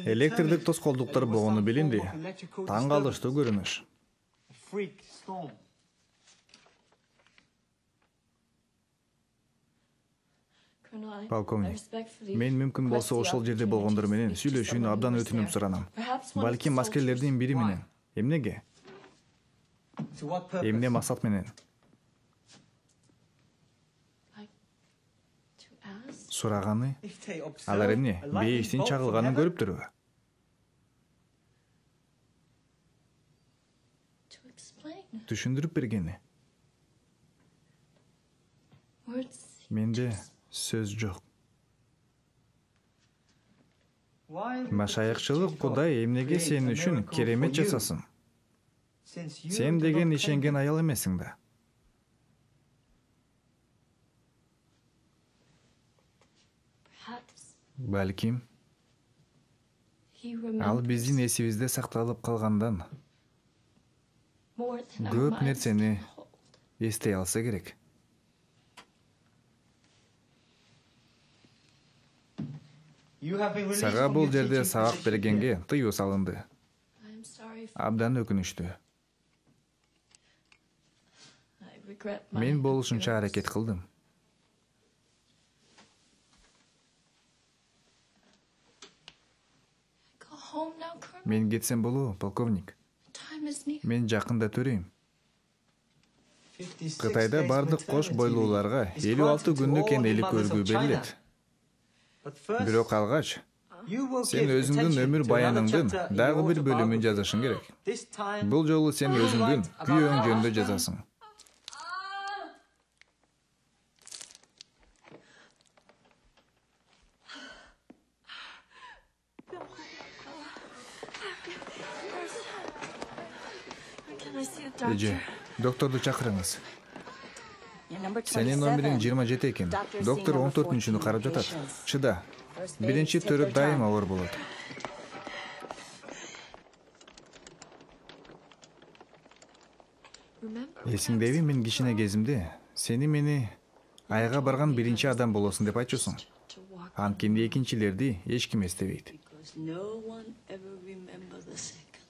Электрдик тоскоолдуктар болгону билинди. Таң калыштуу көрүнүш. Полковник, мен мүмкүн болсо ошол жерде болгондор менен сүйлөшүүнү абдан өтүнүп суранам. Балким аскерлердин бири менен. Эмнеге? Эмне максат менен? Сураганы, If they observe алар эмне a lightning бейиштин bolt from чагылганын heaven, көрүптүрбү? To explain. Түшүндүрүп бергени. Words. Менде сөз жок. why would the Машаякчылык teaching God Кудай эмнеге create сен a үчүн miracle керемет for you, жасасын? since you Сен do деген not ишенген claim it? аял эмессиң да. Perhaps Балким, he ал remembers биздин эсибизде сакталып калгандан more than our көп minds нерсени can hold. эстей алса керек. You have been released Сага from бул your жерде teaching сабак position бергенге here. тыюу салынды. I'm sorry. Абдан өкүнүчтүү. I regret my Мен болушунча appearance. аракет кылдым. Go home now, Colonel. Мен кетсем болобу, полковник? Time is near. Мен жакында төрөйм. 56 Кытайда days бардык кош maternity бойлууларга leave is 56 granted to күндүк all энелик mothers көргүү of China. берилет. But first, Бирок алгач you will сен give өзүңдүн attention өмүр to another баяныңдын chapter in дагы your бир бөлүмүн autobiography. жазышың керек. This time, Бул жолу сен you өзүңдүн write about күйөөң your жөнүндө husband, жазасың. Can I see a doctor? Эже, докторду чакырыңыз. Your number Сенин 27. номериң 27 экен. Доктор 14-чүнү карап жатат. Чыда. Биринчи төрөк дайыма оор болот. Remember, Эсиңдеби, мен кичине кезимде сени мени айга барган биринчи адам болосуң деп айтчусуң. to walk. Анткенде экинчилерди эч ким эстебейт. Because no one ever remember the second.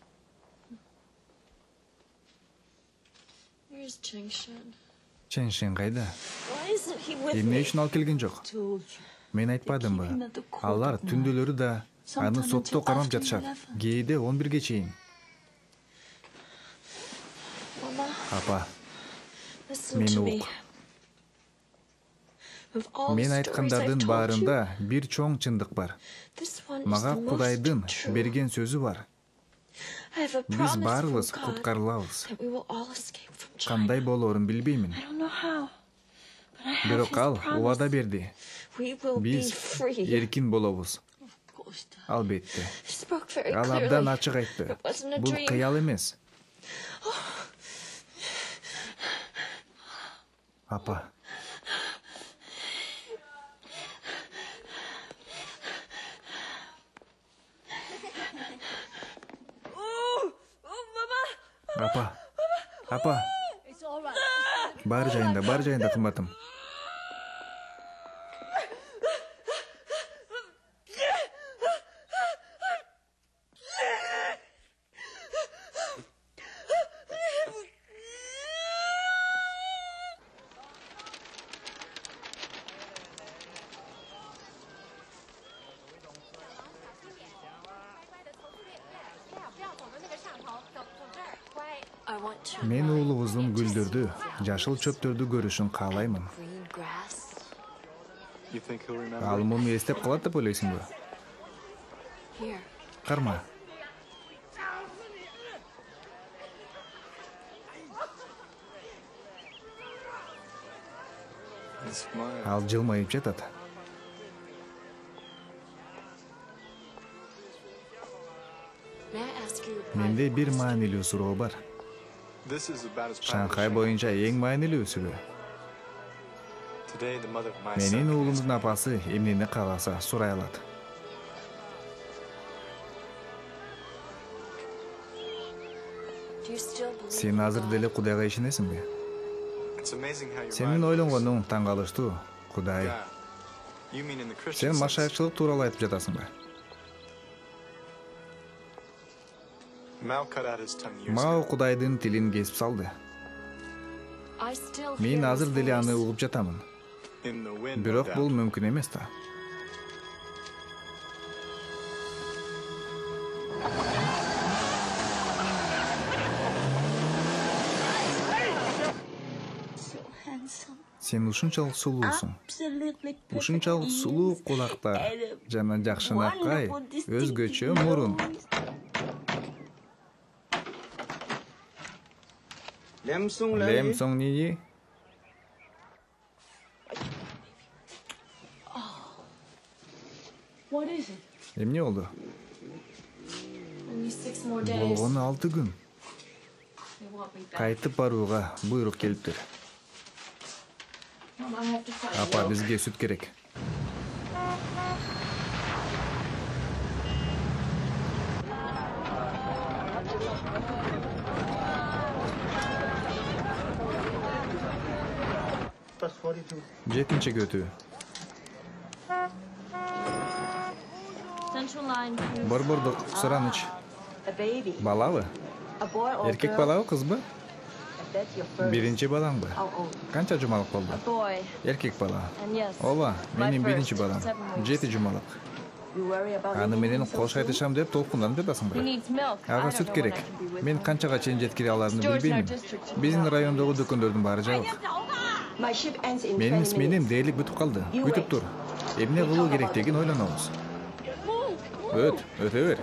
Where's Changshan? Ченшин кайда? Why isn't he with Эмне me? үчүн ал келген жок? Told you. Мен айтпадымбы? Алар түндөлөрү да аны сотто кармап жатышат. Кээде 11ге чейин. Mama, Апа, listen мени to me. ук. Of all Мен the stories айткандардын I've told you, баарында бир чоң чындык бар. this one is Мага the most Кудайдын true. берген сөзү бар. I have a Биз promise баарыбыз from God куткарылабыз. that we will all escape from China. Кандай болоорун билбеймин. I don't know how, but I have Бирок his ал promise. убада берди. We will be Биз free. эркин болобуз. Of course, Dad. Албетте. He spoke very Ал clearly. абдан ачык айтты. It wasn't a Бул dream. кыял эмес. Апа, апа, апа. Бар жайында кымбатым. I want to Мен уулубуздун гүлдөрдү, жашыл чөптөрдү көрүшүн каалаймын. green grass. You think he'll remember? Ал муну эстеп калат деп ойлойсуңбу? Here, Карма. His smile. Ал жылмайып жатат. may I ask you a Менде private бир question? маанилүү суроо бар. This is about as proud as Шанхай Shanghai. боюнча эң маанилүүсүбү. Today, the mother of my Менин son уулумдун апасы эмнени кааласа сурай алат. Do you still believe Сен in азыр God? деле Кудайга ишенесиңби? It's amazing how you're Сенин right. ойлонгонуң таң калыштуу, Кудай. Yeah. You mean in the Christian Сен sense? машаякчылык тууралуу айтып жатасыңбы? Mao cut out his tongue years Мао ago. Кудайдын тилин кесип салды. I still Мен hear азыр his деле аны voice. угуп жатамын. In the wind, no Бирок doubt. бул мүмкүн эмес да. So handsome. Сен ушунчалык сулуусуң. Absolutely perfect Ушунчалык сулуу ears кулактар and a жана жакшынакай wonderful distinctive өзгөчө мурун. nose. Лемсоң нии? What is it? Эмне болду? Only 6 more days. Болгону 6 күн. They want me back. Кайтып барууга буйрук келиптир. Mom, I have to find Апа, milk. бизге сүт керек. That's 42. 7-чи көтүү. Central line, please. Борбордук сураныч. A baby. Балабы? A boy or Эркек girl? балабы, кызбы? I bet you're first. Биринчи балаңбы? How old? Канча жумалык болду? Boy. Эркек бала. And yes. Ооба, менин My биринчи first, балам. 7 weeks. 7 жумалык. You worry about Аны leaving менен him so кол soon? шайтышам деп толкунданып He жатасыңбы? needs milk. I Ага don't сүт know when керек. I can be with Мен him. канчага чейин жеткире аларымды Stores in our билбеймин. district. Биздин райондогу дүкөндөрдүн баары жабык. My ship ends in Менин 20 сменим minutes. дээрлик бүтүп калды. Күтүп тур. Эмне кылуу керектигин ойлонобуз. Өтө бер.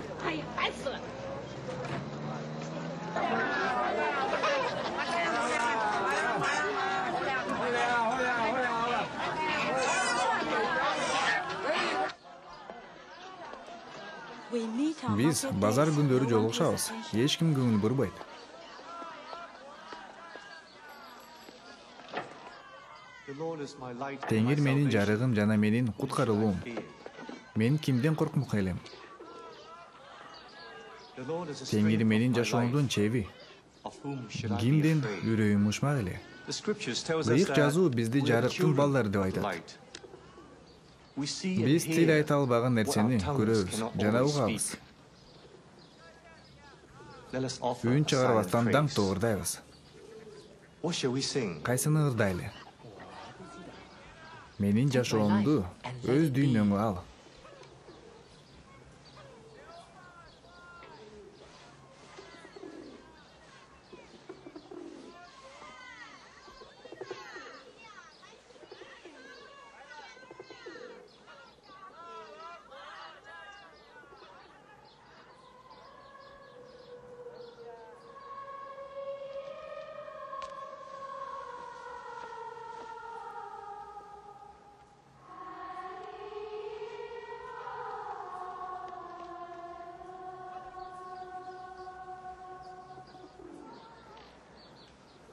We meet on Биз market базар days. күндөрү No one жолугушабыз. pays attention. Эч ким көңүл бурбайт. The Lord is my light and my Теңир менин salvation. жарыгым жана менин Whom shall I куткарылуум. fear? Мен кимден коркмок элем? The Lord is the Теңир strength менин of my жашоомдун life. чеби. Of whom should I be Кимден afraid? үрөйүм учмак эле? The scriptures tells us Быйык that жазуу бизди we are жарыктын children балдары деп of айтат. light. We see and Биз тил hear айта албаган what our нерсени tongues көрөбүз cannot жана always угабыз. speak. Let us offer Үн a чыгарбастан silent даң praise. тоордайбыз. What shall we sing? Кайсыны ырдайлы? Менин жашоомду өз дүйнөңө ал.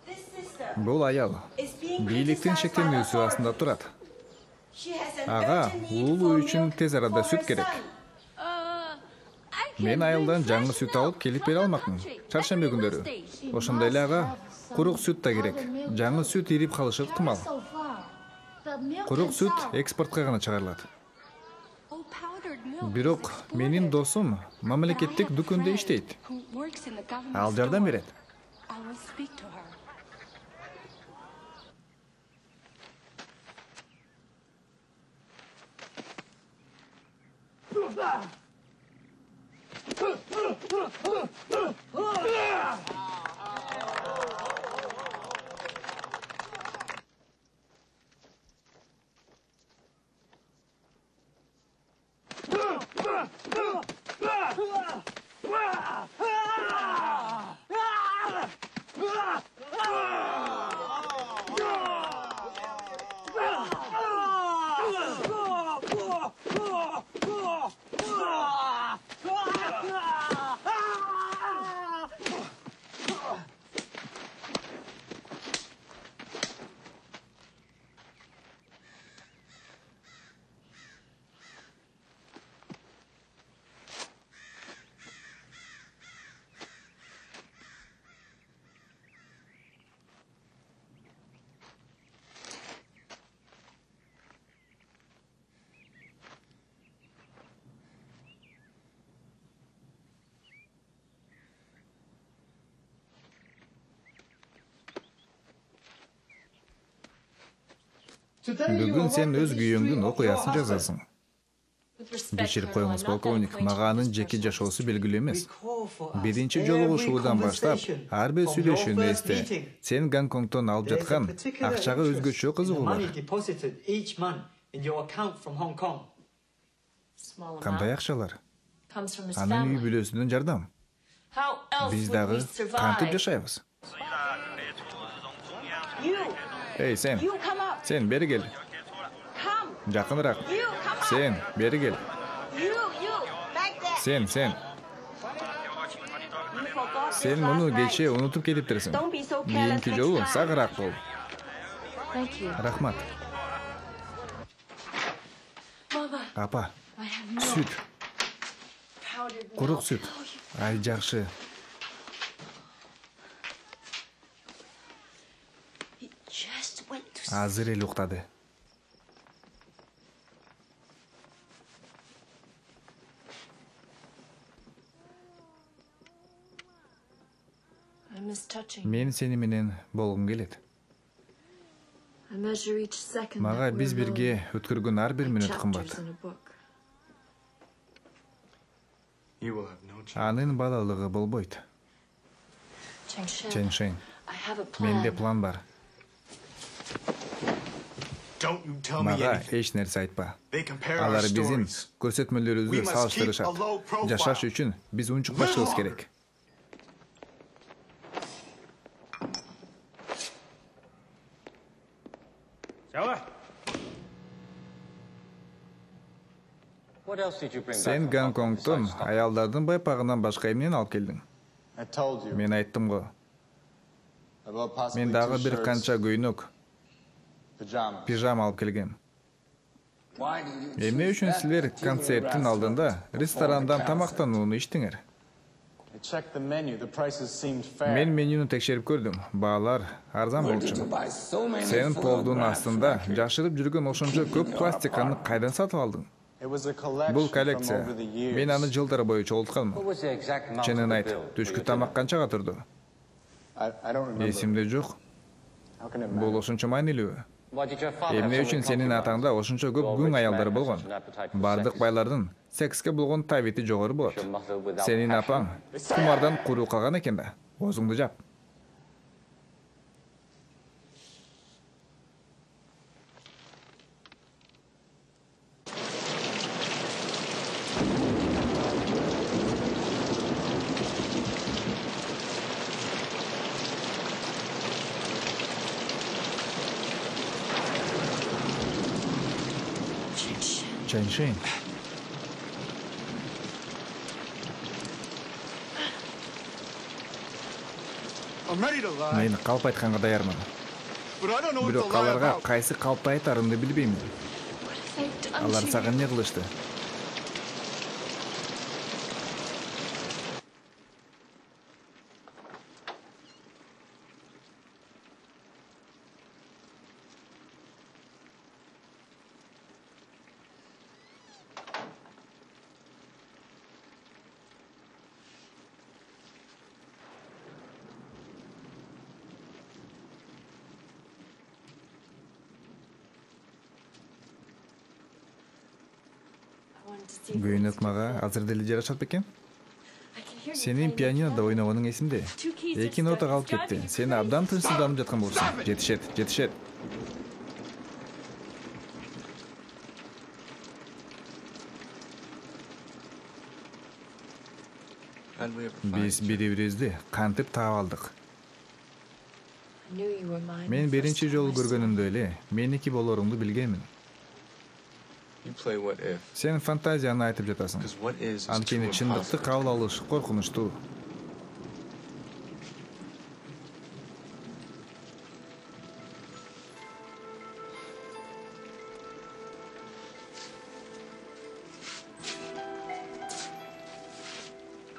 This sister Бул аял is being бийликтин criticized by шектенүүсү authorities. астында турат. She has an Ага, urgent need уулу for үчүн milk тез арада for сүт her керек. son. Мен айылдан жаңы сүт алып келип бере алмакмын. Чаршембе күндөрү. Ошондой эле ага, курук сүт да керек. Жаңы сүт ирип калышы ыктымал. Курук сүт экспортко гана чыгарылат. Oh, powdered milk. Бирок менин досум мамлекеттик дүкөндө иштейт. Who works in the government Ал жардам store. берет. I will speak to her. Бүгүн сен өз күйөөңдүн окуясын жазасың. Кечирип коюңуз, полковник. Мага анын жеке жашоосу белгилүү эмес. Recall for us Биринчи жолугушуудан every баштап conversation ар бир from your сүйлөшүүнү first эсте. meeting. Сен Гонконгдон алып There's a жаткан particular акчага interest өзгөчө in the кызыгуу money бар. deposited each month in your account from Hong Kong. Кандай акчалар? Comes from his Анын үй family. бүлөсүнөн жардам. How else Биз would дагы we кантип survive? жашайбыз? You, Эй, сен. you come up. Сен бери кел. Come. Жакыныраак. You come up. Сен бери кел. You, back there. Сен. You forgot this Сен муну last night. кечээ унутуп кетиптирсиң. Don't be so careless Кийинки next жолу time. сагыраак бол. Thank you. Рахмат. Mama, Апа, I have no сүт, powdered milk. курук сүт. Ай, жакшы. He just went to Азыр эле уктады. I miss touching. Мен сени менен болгум келет. I measure each second Мага that биз we're бирге alone, өткөргөн ар бир like мүнөт chapters кымбат. in a book. You will have no chance. Анын балалыгы болбойт. Changshen, Ченшен, I have a plan. менде план бар. Don't you tell me Мага anything. эч нерсе айтпа. They compare our Алар биздин stories. көрсөтмөлөрүбүздү We must салыштырышат. keep a low profile. Жашаш үчүн биз унчукпашыбыз Live керек. What else did you bring back Сен from Hong Kong Гонконгдон besides stuff? аялдардын байпагынан башка эмнени алып келдиң? I told you. Мен айттым го. About possibly Мен дагы two бир shirts, канча көйнөк, pajamas. пижама алып келгем. Why did you Эмне choose үчүн that силер particular концерттин restaurant алдында before ресторандан the тамактанууну иштиңер? I checked the menu. The prices seemed fair. Мен менюну текшерип көрдүм. Баалар арзан Where did you болчу. buy so many Сен полдун photographs астында factory? жашырып жүргөн ошончо көп пластиканы кайдан сатып алдың? It was a collection Бул from коллекция. over the years. Мен аны жылдар бою чогултканмын. What was the exact amount of Чынын the айт, bill for түшкү your тамак dinner? канчага турду? I don't remember. Эсимде жок. How can it Бул matter? ошончо маанилүү. Why did your father have Эмне so үчүн many сенин concubines? атаңда ошончо көп Well, күң rich аялдар man has болгон? such an appetite for Бардык sex. байлардын секске болгон табити жогору болот. Your mother without Сенин passion. апаң кумардан куруу калган экен да. Оозуңду жап. Чэньшэнь. I'm ready to lie, Мен калп айтканга даярмын. but I don't know what to Бирок lie аларга about. кайсы калпты айтарымды билбеймин. What have they done Алар to сага you? эмне кылышты? I wanted to see if Көйнөк it's мага good. азыр деле жарашат бекен? I can hear you Сенин playing the пианинода piano. ойногонуң эсимде. Two keys Эки are нота stuck. калып It's driving кетти. you Сен crazy. абдан тынчсызданып жаткан болсуң. Жетишет, жетишет. How'd we ever Биз find бири-бирибизди кантип таап алдык? I knew you were mine Мен the first биринчи time жолу I saw you. көргөнүмдө эле меники болоруңду билгенмин. You play what if? Сен фантазияны айтып жатасың. Because what is too Анткени чындыкты impossible. кабыл алыш коркунучтуу.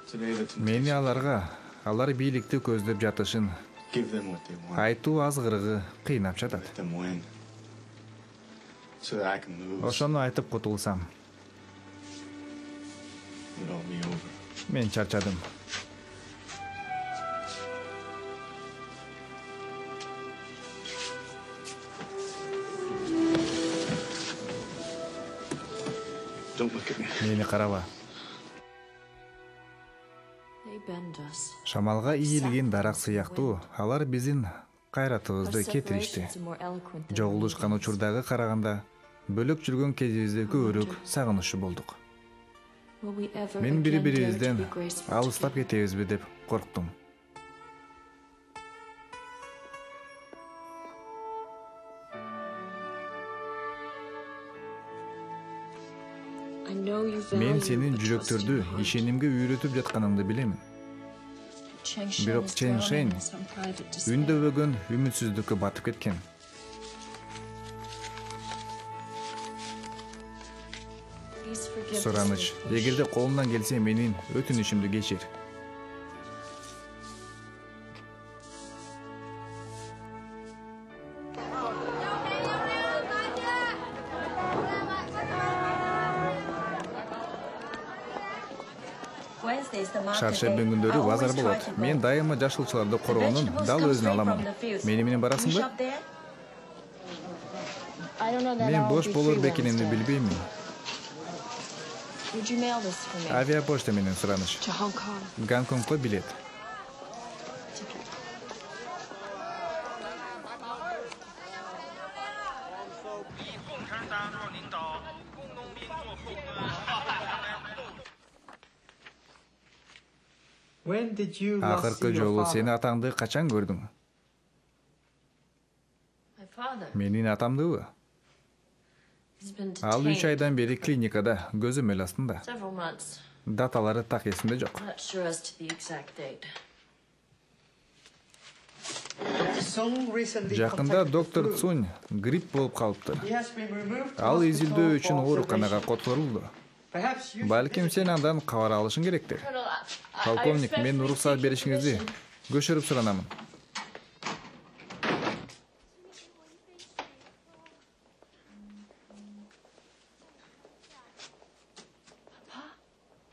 Today the Мени temptation. алар бийликти көздөп жатышын Give them what they want. айтуу азгырыгы кыйнап жатат. Let them win. So that I can lose. Ошону айтып кутулсам, It'll all be over. мен чарчадым. Don't look at me. Meni караба. They bend us. Шамалга ийилген дарак сыяктуу, алар биздин кайратыбызды Our кетиришти. separations are more eloquent than Жогулушкан учурдагы караганда бөлөк жүргөн кезибизде көбүрөөк сагынышчу болдук. will we ever Мен again dare to бири-бирибизден be graceful алыстап together? кетебизби деп корктум. I know you Мен value сенин the trust жүрөктөрдү you hold. ишенимге үйрөтүп жатканыңды билемин. Cheng Shen Бирок is Чен drowning Шен in some private despair. үндөбөгөн үмүтсүздүккө батып кеткен. Please forgive this Сураныч, request. эгерде колундан келсе менин өтүнүшүмдү кечир. Шаршембе күндөрү базар болот. Мен дайыма жашылчыларды короонун дал өзүн аламын. Мени менен барасыңбы? Мен бош болор бекенемди билбеймин. Would you mail this for me? Авиапочта менен сураныч. To Hong Kong. Гонконгго билет. When did you last see Акыркы your жолу father? сени атаңды качан көрдүң? My father. Менин атамдыбы? He's been Ал 3 detained айдан бери клиникада, көзөм эл астында. several months. Даталары так эсимде жок. Not sure as to the exact date. Sung recently Жакында contracted the доктор flu. Цунь грипп болуп калыптыр. He has been removed to Ал hospital изилдөө үчүн for ооруканага observation. которулду. Perhaps you Балким сен андан кабар алышың керектир. Colonel, Полковник, мен уруксат беришиңизди көчүрүп суранамын.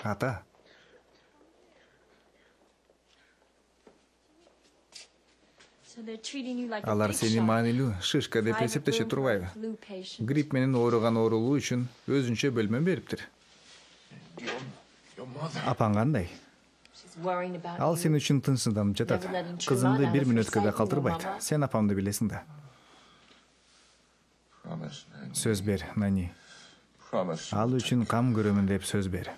Ата, So they're treating you like a алар big сени shot. маанилүү шишка деп Private эсептеши room for турбайбы? a flu patient. Грипп менен ооруган оорулуу үчүн өзүнчө бөлмө бериптир. Your mother. Апаң кандай? She's worrying about Ал you. сен үчүн тынчсызданып жатат. Кызымды бир мүнөткө да калтырбайт. Сен апамды билесиң да. Promise, Nanny. Сөз бер, Нани. Promise. Ал үчүн кам көрөмүн деп сөз бер.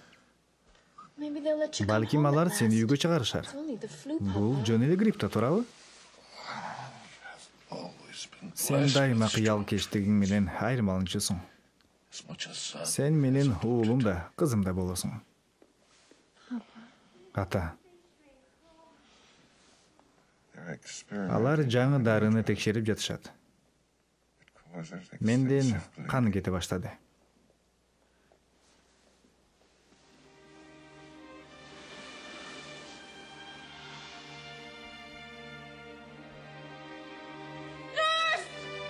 Maybe they'll let you come Балким home at алар last. сени үйгө чыгарышар. It's only the flu, Бул Papa. жөн эле грипп да турабы? Always been Сен blessed дайыма with кыял кештигиң менен айырмаланчысың. as much as son. Сен менин уулум да, кызым да болосуң. Ата, They're experimenting алар жаңы дарыны текшерип жатышат. causes Менден extensive кан кете баштады.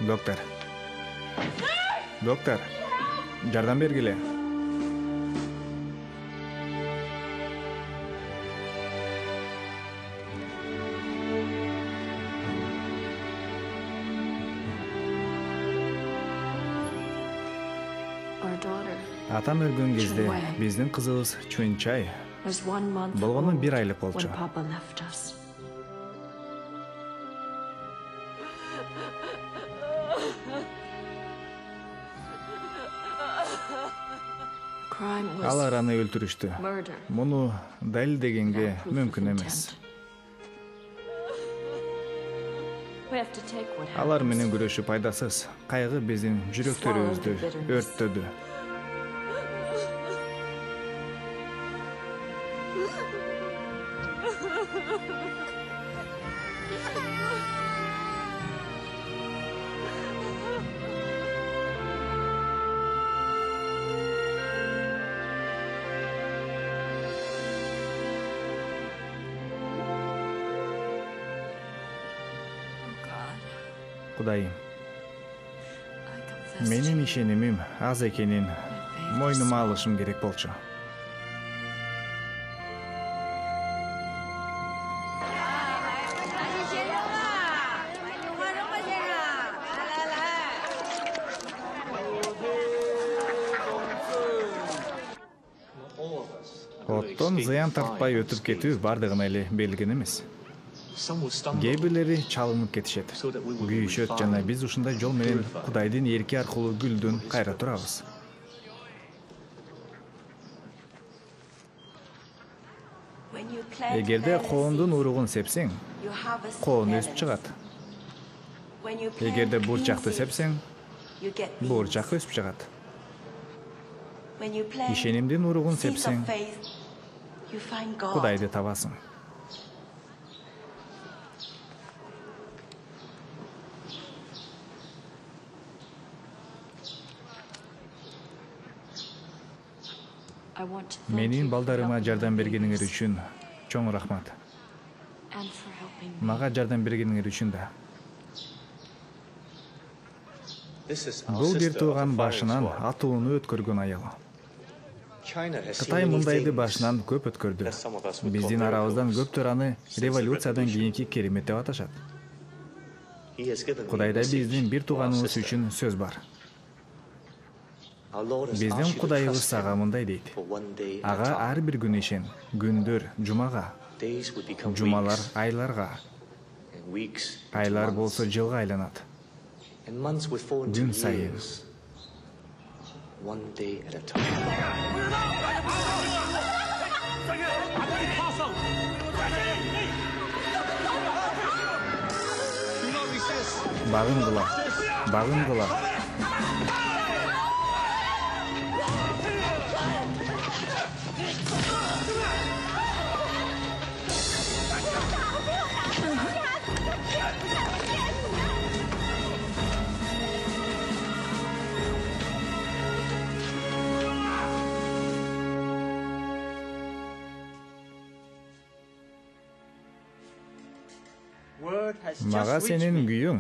Доктор. Доктор. Жардам бергиле. Our daughter Атам өлгөн кезде биздин кызыбыз Чүнчай was 1 month болгону old 1 айлык болчу. when Papa left us. Crime was Алар аны өлтүрүштү. murder. Муну далилдегенге Without proof of мүмкүн эмес. intent. We have to take what Алар happens. менен күрөшүү пайдасыз. Кайгы биздин жүрөктөрүбүздү өрттөдү. Кудайым, I confess to менин you, ишенимим аз экенин my faith is мойнума small. алышым керек болчу. Оттон зыян тартпай өтүп кетүү бардыгына эле берилген эмес. Кээ бирлери чалынып кетишет, күйүшөт жана биз ушундай жол менен Кудайдын эрки аркылуу гүлдөн кайра турабыз. Эгерде коондун уругун сепсең, коон өсүп чыгат. Эгерде бурчакты сепсең, бурчак өсүп чыгат. Ишенимдин уругун сепсең, Кудайды табасың. Менин балдарыма жардам бергениңер үчүн чоң рахмат. Мага жардам бергениңер үчүн да. Бул бир тууган башынан атууну өткөргөн аял. Кытай мындайды башынан көп өткөрдү. Биздин арабыздан көптөр аны революциядан кийинки керемет деп аташат. Кудайда биздин бир тууганыбыз үчүн сөз бар. Биздин Кудайыбыз сага мындай дейт. Ага ар бир күн ишен, күндөр жумага, жумалар айларга, айлар болсо жылга айланат. Күн сайын. Багынгыла. Мага сенин күйүң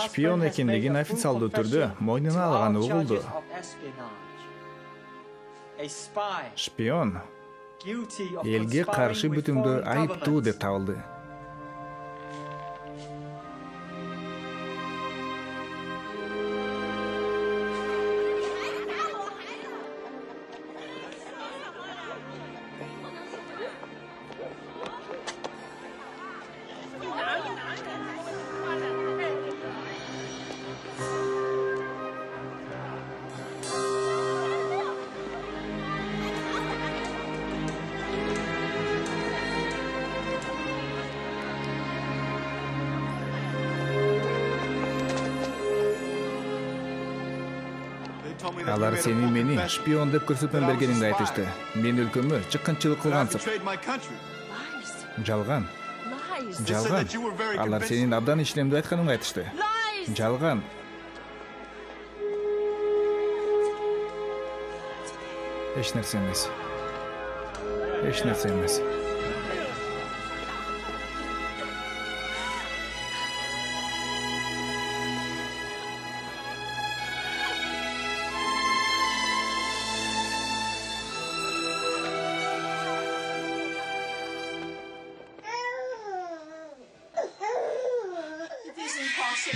шпион экендигин официалдуу түрдө мойнуна алганы угулду. Шпион элге каршы бүтүмдүү айыптуу деп табылды. Алар сени мени шпион деп көрсөтмө бергениңди айтышты. Мен өлкөмө чыккынчылык кылгансып. Жалган. Алар сенин абдан иштемдүү айтканыңды айтышты. Жалган. Эч нерсе эмес.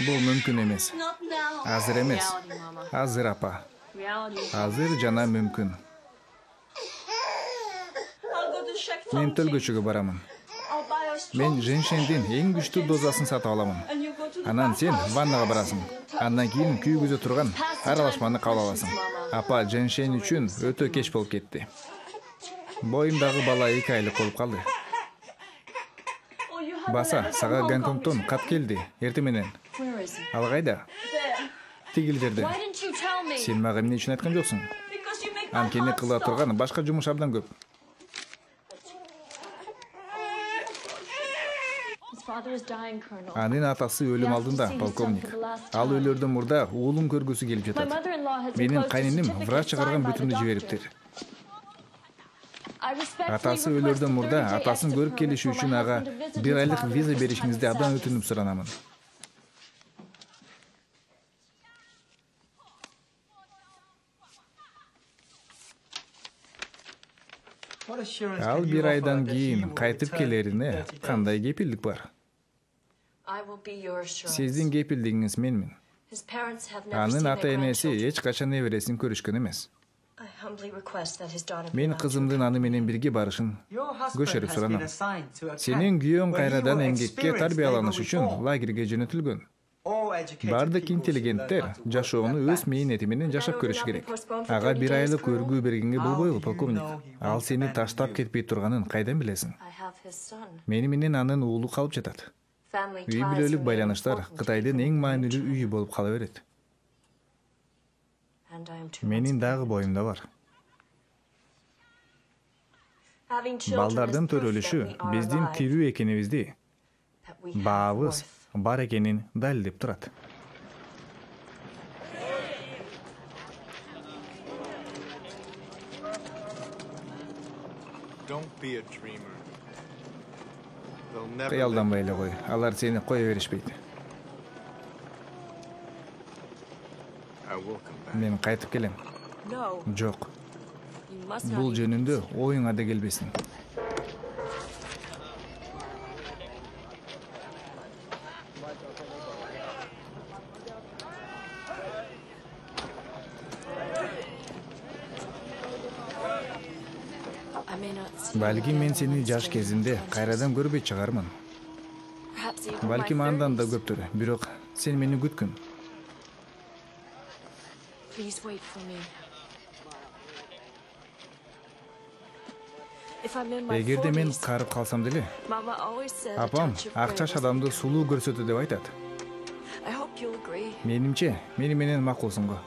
Бул мүмкүн эмес. Азыр эмес. Азыр апа. Азыр жана мүмкүн. Мен төлгөчүгө барамын. Мен женшендин эң күчтүү дозасын сатып аламын. Анан сен ваннага барасың. Андан кийин күйгүзө турган аралашманы кабыл аласың. Апа женшен үчүн өтө кеч болуп кетти. Боюмдагы бала 2 айлык болуп калды. Баса, сага Гонконгдон кат келди, эртең менен. Ал кайда? Тигил жерде. Сен мага эмне үчүн айткан жоксуң? Анткени кыла турган башка жумуш абдан көп. Анын атасы өлүм алдында, полковник. Ал өлөрдөн мурда уулун көргүсү келип жатат. Менин кайниним врач чыгарган бүтүмдү жибериптир. Атасы өлөрдөн мурда атасын көрүп келиши үчүн ага 1 айлык виза беришиңизди абдан өтүнүп суранамын. Ал 1 айдан кийин кайтып келерине кандай кепилдик бар? Сиздин кепилдигиңиз менмин. Анын ата-энеси эч качан небересин көрүшкөн эмес. humbly request that his daughter be Мен allowed to кызымдын аны менен бирге барышын Your husband көчөрүп has суранам. been assigned to a Сенин camp күйөөң where he кайрадан will эмгекке experience тарбияланыш labor үчүн reform. лагерге жөнөтүлгөн. All educated Бардык people should learn интеллигенттер how to work жашоону their өз backs. мээнети менен жашап көрүш керек. Ага бир айлык көргүү бергенге болбойбу, полковник. Ал сени таштап кетпей турганын кайдан билесиң? I have his son. Мени менен анын уулу калып жатат. Family Үй ties бүлөлүк remain байланыштар important to Кытайдын me, эң маанилүү үйү болуп кала берет. and I am 2 months Менин дагы pregnant. боюмда бар. Having children Балдардын is proof төрөлүшү that we are биздин alive, тирүү экенибизди, that we have баабыз worth. бар экенин далилдеп турат. Don't be a dreamer. They'll never Кыялданбай эле кой. Алар сени кое беришпейт. I will come back. Мен кайтып келем. No, Жок. you must not Бул even жөнүндө оюңа да келбесин. I may not see you Балким again мен сени once жаш during кезинде the кайрадан көрбөй чыгармын. Perhaps even my Балким андан да 30s. көптүр. Бирок сен мени күткүн. Please wait for me. If I'm in my Эгерде мен 40s, карып калсам деле, Mama always said a апам touch of gray акчаш was адамды good. сулуу көрсөтө деп айтат. I hope you'll agree. Менимче, мени менен макулсуң го.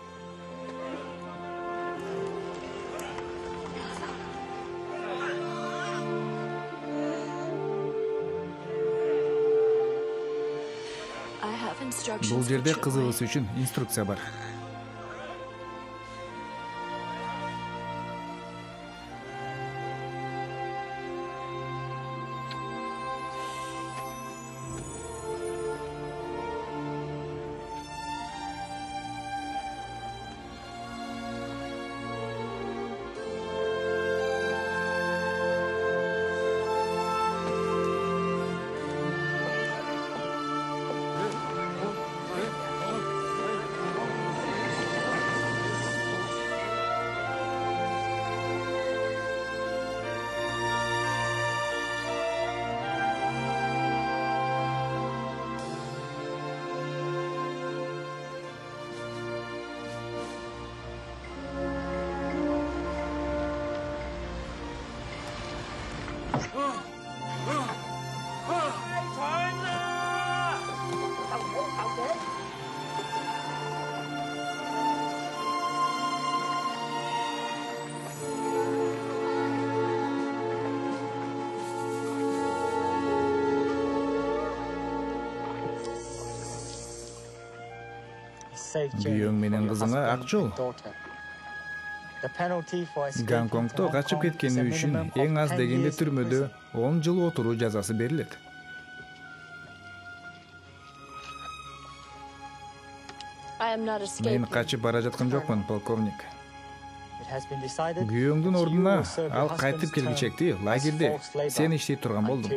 I have instructions Бул for жерде Chile. кызыбыз үчүн инструкция бар. Күйөөң менен кызыңа ак жол. Гонконгто качып кеткени үчүн эң аз дегенде түрмөдө 10 жыл отуруу жазасы берилет. I am not Мен escaping. качып бара жаткан жокмун, полковник. Күйөөңдүн ордуна ал кайтып келгичекти лагерде сен иштей турган болдум.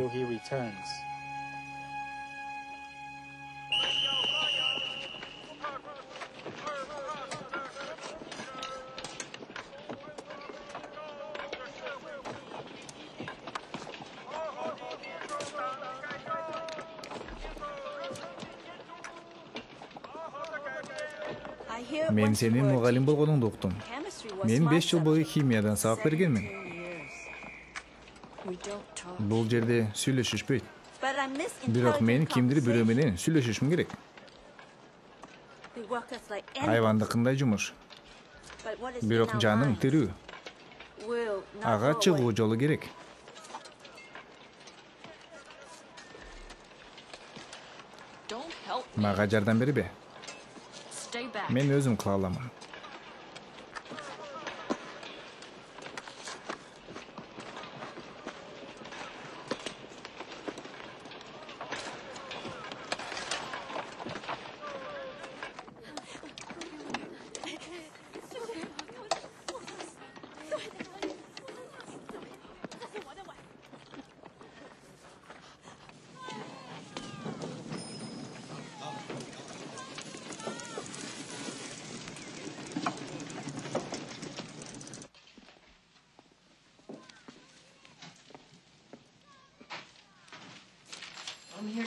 Мен сенин мугалим болгонуңду уктум. Мен 5 жыл бою химиядан сабак бергенмин. We don't talk. Бул жерде сүйлөшүшпөйт. But I miss Бирок мен кимдир бирөө менен сүйлөшүшүм керек. They work us like animals. Айвандыкындай жумуш. But what is Бирок in our жаның minds тирүү. will not Ага go чыгуу away. жолу керек. Don't help me. Мага жардам бербе. Stay back. Мен өзүм кыла аламын.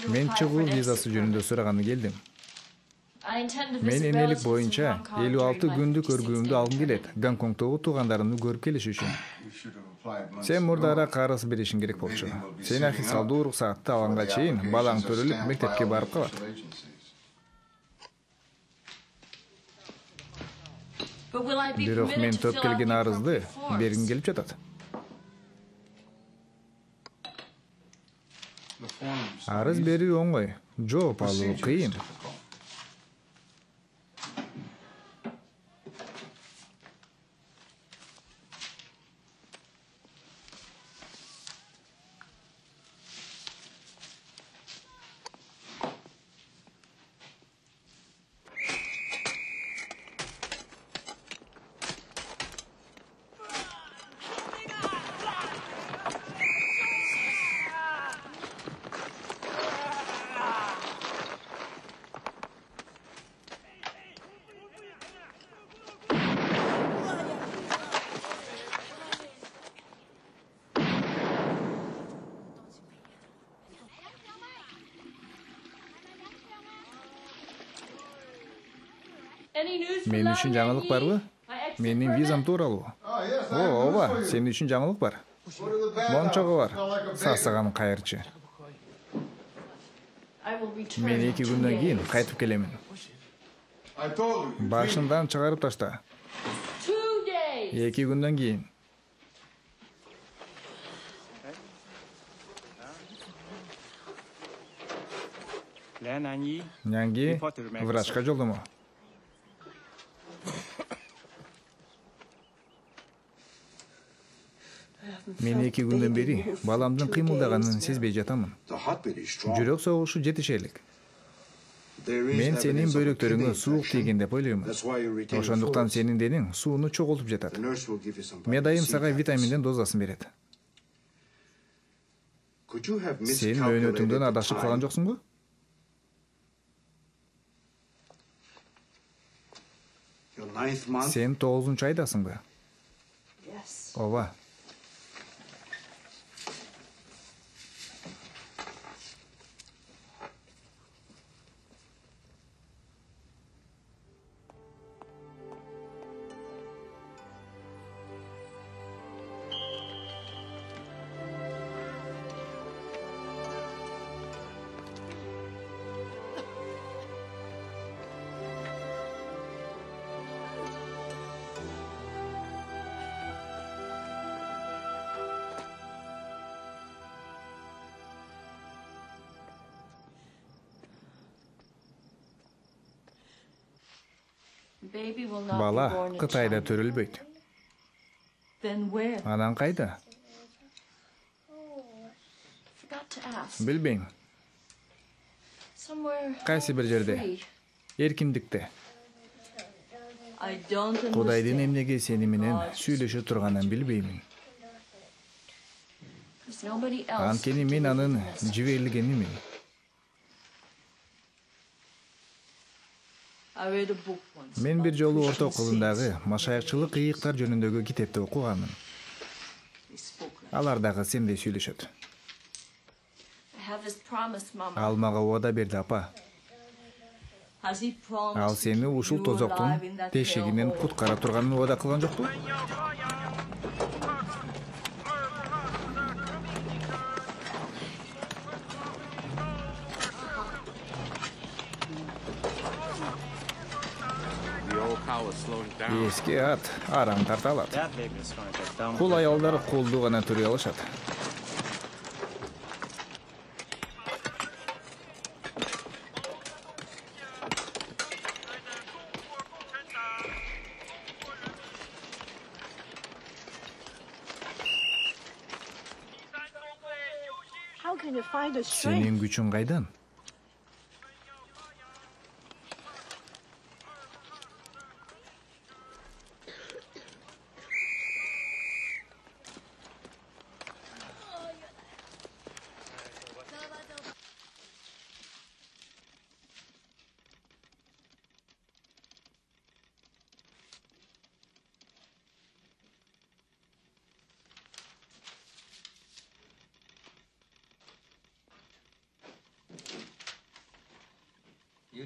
Мен чыгуу визасы жөнүндө сураганы келдим. Мен энелик боюнча 56 күндүк өргүүмдү алгым келет. Гонконгдогу туугандарымды көрүп келиш үчүн. Сен мурдара карыз беришиң керек болчу. Сен официалдуу уруксаатты алганга чейин балаң төрөлүп мектепке барып калат. Бирок мен көп келген арызды бергим келип жатат. Арыз берүү оңой, жооп алуу кыйын. Мен үчүн жаңылык барбы? Менин визам тууралуу. Ооба, сен үчүн жаңылык бар. Мончого бар. Сасыган кайырчы. Мен 2 күндөн кийин кайтып келемин. Башыңдан чыгарып ташта. 2 күндөн кийин. Нянги, врачка жолдомо. Мен 2 күндөн бери баламдын кыймылдаганын сезбей жатамын. Жүрөк согушу жетишелик. Мен сенин бөйрөктөрүңө суук тийген деп ойлоймун. Ошондуктан сенин денең сууну чогултуп жатат. Медайым сага витаминдин дозасын берет. Сен мөөнөтүңдөн адашып калган жоксуңбу? Сен 9-нчу айдасыңбы? Ооба. Бала Кытайда төрөлбөйт. Анан кайда? Билбейм. Кайсы бир жерде? Эркиндикте. Кудайдын эмнеге сени менен сүйлөшө турганын билбеймин. Анткени мен анын жиберилгенимин. Мен бир жолу орто окулундагы машаякчылык ыйыктар жөнүндөгү китепти окуганмын. Алар дагы сендей сүйлөшөт. Ал мага ода берди, апа. Ал сени ушул тозоктун тешигинен куткара турганын ода кылган жокпу? Эски ат арам тарта алат. Кул аялдар колду гана түрөй алышат. Сенин күчүң кайдан?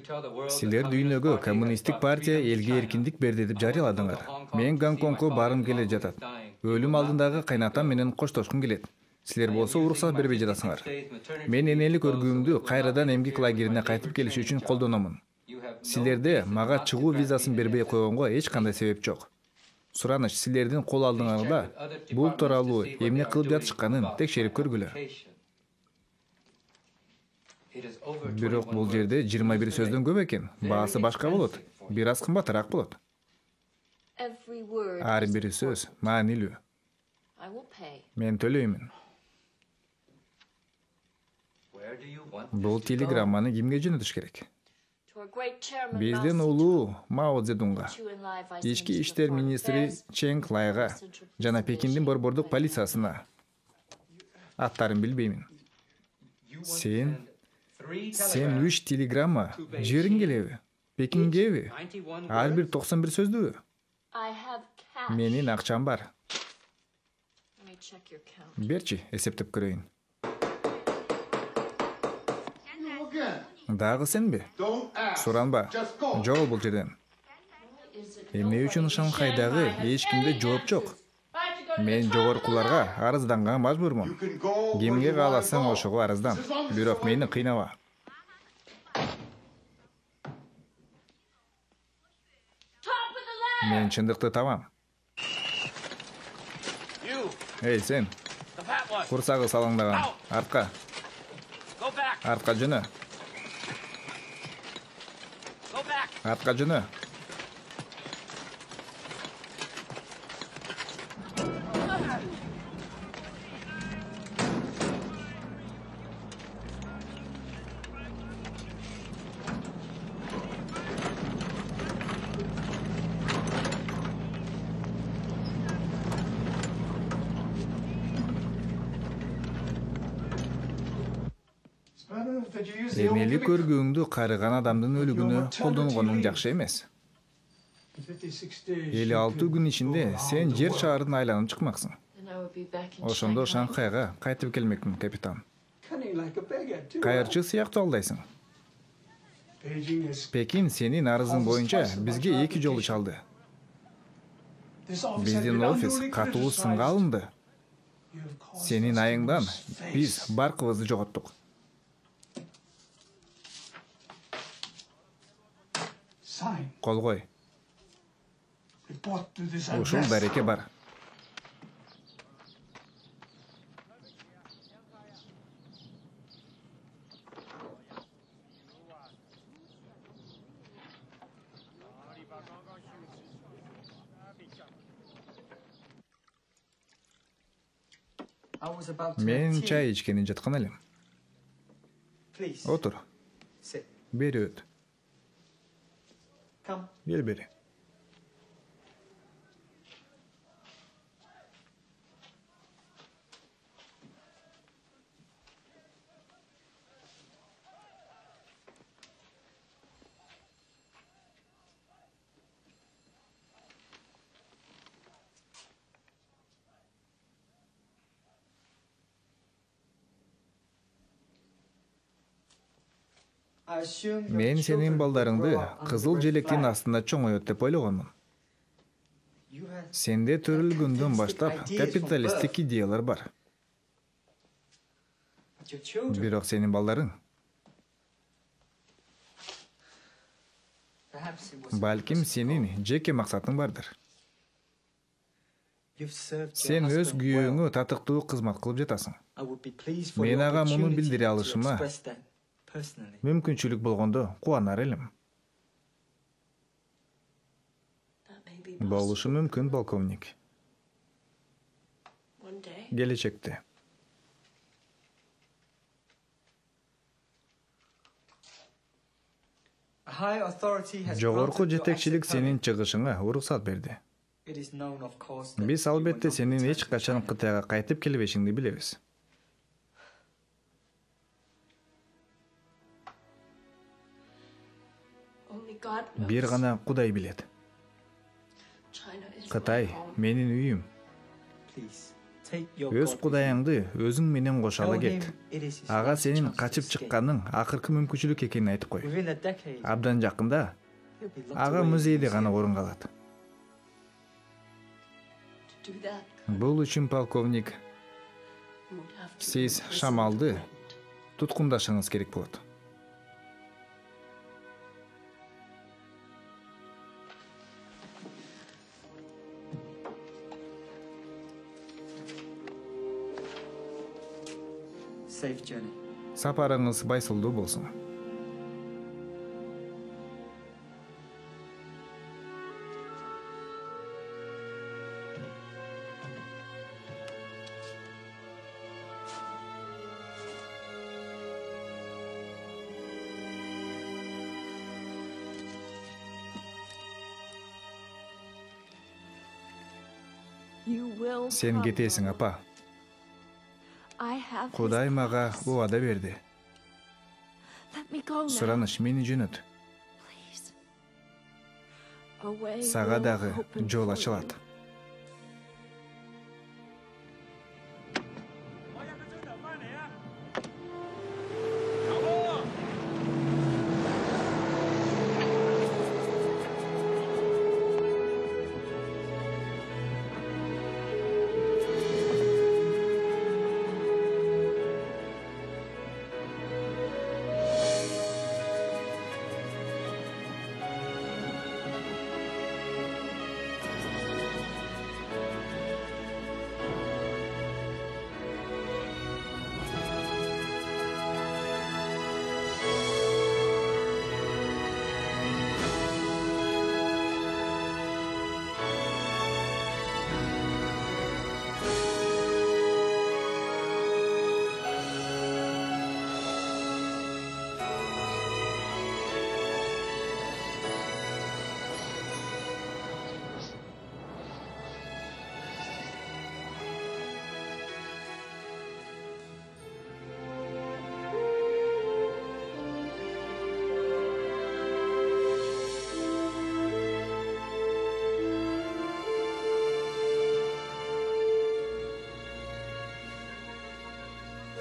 Силер дүйнөгө коммунисттик партия элге эркиндик берди деп жарыяладыңар. Мен Гонконгго барым келе жатат. Өлүм алдындагы кайнатам менен коштошкум келет. Силер болсо уруксат бербей жатасыңар. Мен энелик өргүүмдү кайрадан эмгек лагерине кайтып келиш үчүн колдономун. Силерде мага чыгуу визасын бербей койгонго эч кандай себеп жок. Сураныч, силердин кол алдыңарда бул тууралуу эмне кылып жатышканын текшерип көргүлө. Бирок бул жерде 21 сөздөн көп экен. Баасы башка болот. Бир аз кымбатыраак болот. Ар бир сөз маанилүү. Мен төлөймүн. Бул телеграмманы кимге жөнөтүш керек? Биздин улуу Мао Цзедунга, ички иштер министри Чэнг Лайга жана Пекиндин борбордук полициясына. Аттарын билбеймин. Сен 3 телеграмма жериң келеби? Пекингеби? Ар бир 91 сөздүбү? Менин акчам бар. Берчи, эсептеп көрөйүн. Дагы сенби? Суранба. Жогол бул жерден. Эмне үчүн Шанхайдагы эч кимде жооп жок? Мен жогоркуларга арызданганга мажбурмун. Кимге кааласаң ошого арыздан. Бирок мени кыйнава. Мен чындыкты табам. Эй, сен. Курсагы салаңдаган. Артка. Артка жөнө. Артка жөнө. Эмнелик көргүүңдү карыган адамдын өлүгүнө колдонгонуң жакшы эмес. 56 күн ичинде сен жер шарын айланып чыкмаксың. Ошондо Шанхайга кайтып келмекмин, капитан. Кайырчы сыяктуу алдайсың. Пекин сенин арызың боюнча бизге 2 жолу чалды. Биздин офис катуу сынга алынды. Сенин айыңдан биз баркыбызды жоготтук. Кол кой. Ушул дареке бар. Мен чай ичкени жаткан элем. Отур. Бери өт. Кел бери. Мен сенин балдарыңды кызыл желектин астында чоңоет деп ойлогонмун. Сенде төрөлгөндөн баштап капиталисттик идеялар бар. Бирок сенин балдарың балким сенин жеке максатың бардыр. Сен өз күйөөңө татыктуу кызмат кылып жатасың. Мен ага муну билдире алышыма мүмкүнчүлүк болгондо кубанар элем. Болушу мүмкүн, полковник. Келечекте. Жогорку жетекчилик сенин чыгышыңа уруксат берди. Биз албетте сенин эч качан Кытайга кайтып келбешиңди билебиз. Бир гана Кудай билет. Кытай менин үйүм. Take your Өз God with you. кудайыңды өзүң менен кошо Tell кет. him it is his Ага last сенин chance to качып escape. чыкканның акыркы мүмкүнчүлүк экенин айтып кой. Within a decade, Абдан жакында he'll be locked ага away in a музейде museum. гана орун калат. To do that, Бул үчүн полковник you would have to сиз imprison Шамалды the friend. туткундашыңыз керек болот. Safe journey. Сапарыңыз байсылдуу болсун. You will Сен come, кетесиң, Mama. апа. I have his Кудай мага promise. убада берди. Let me go now, Сураныш мени жөнөт. please. A way Сага will дагы open жол for ачылат. you.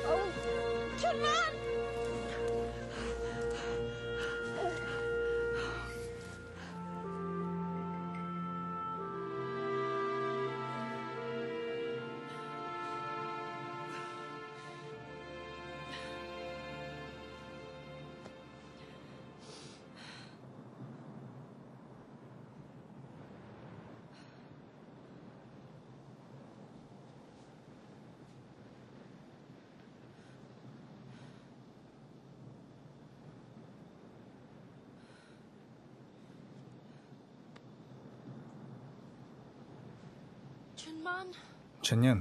Oh, Chunman! Chunman? Чынын.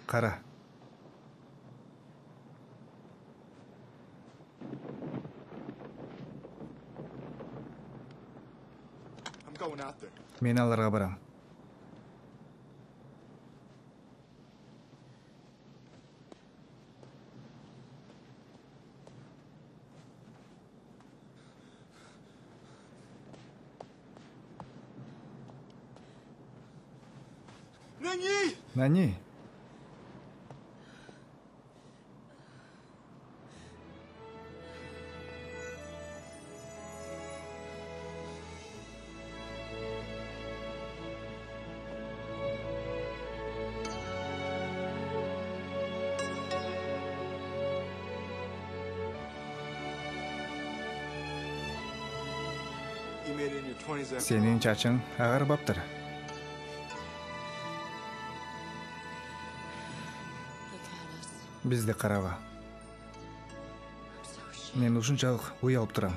Кара. I'm going out there. Мен аларга барам. Нани? You made it in your 20s after Сенин all. чачың агарбаптыр. Look at us. Бизди караба. I'm so ashamed. Мен ушунчалык уялып турам.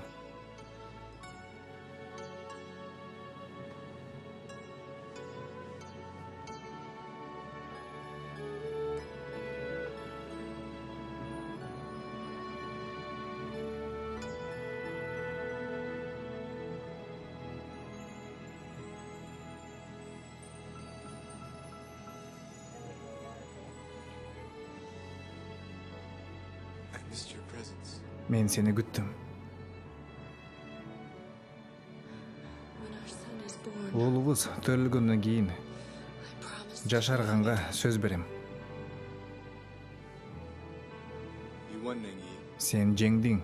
I missed your presence. Мен сени күттүм. When our born, Уулубуз төрөлгөндөн кийин I promised жашарганга сөз берем. You won, Nengi. Сен жеңдиң.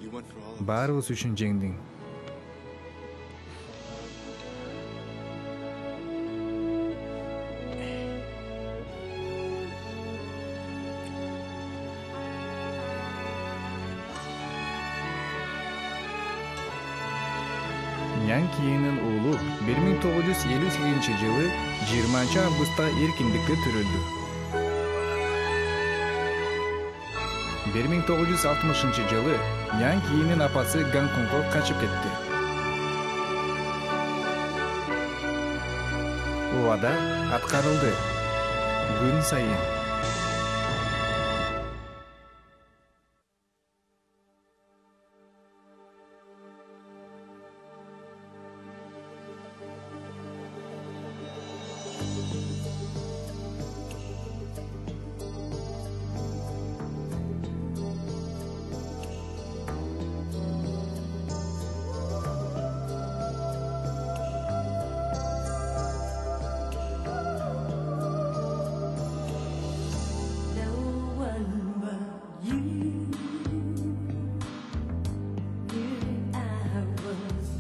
You won for all of us. Баарыбыз үчүн жеңдиң. Нян кийинин уулу 1958-жылы 20 августта эркиндикке төрөлдү. 1960-жылы Нян кийинин апасы Гонконгго качып кетти. Убада аткарылды. Күн сайын.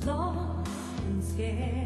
Lost and scared.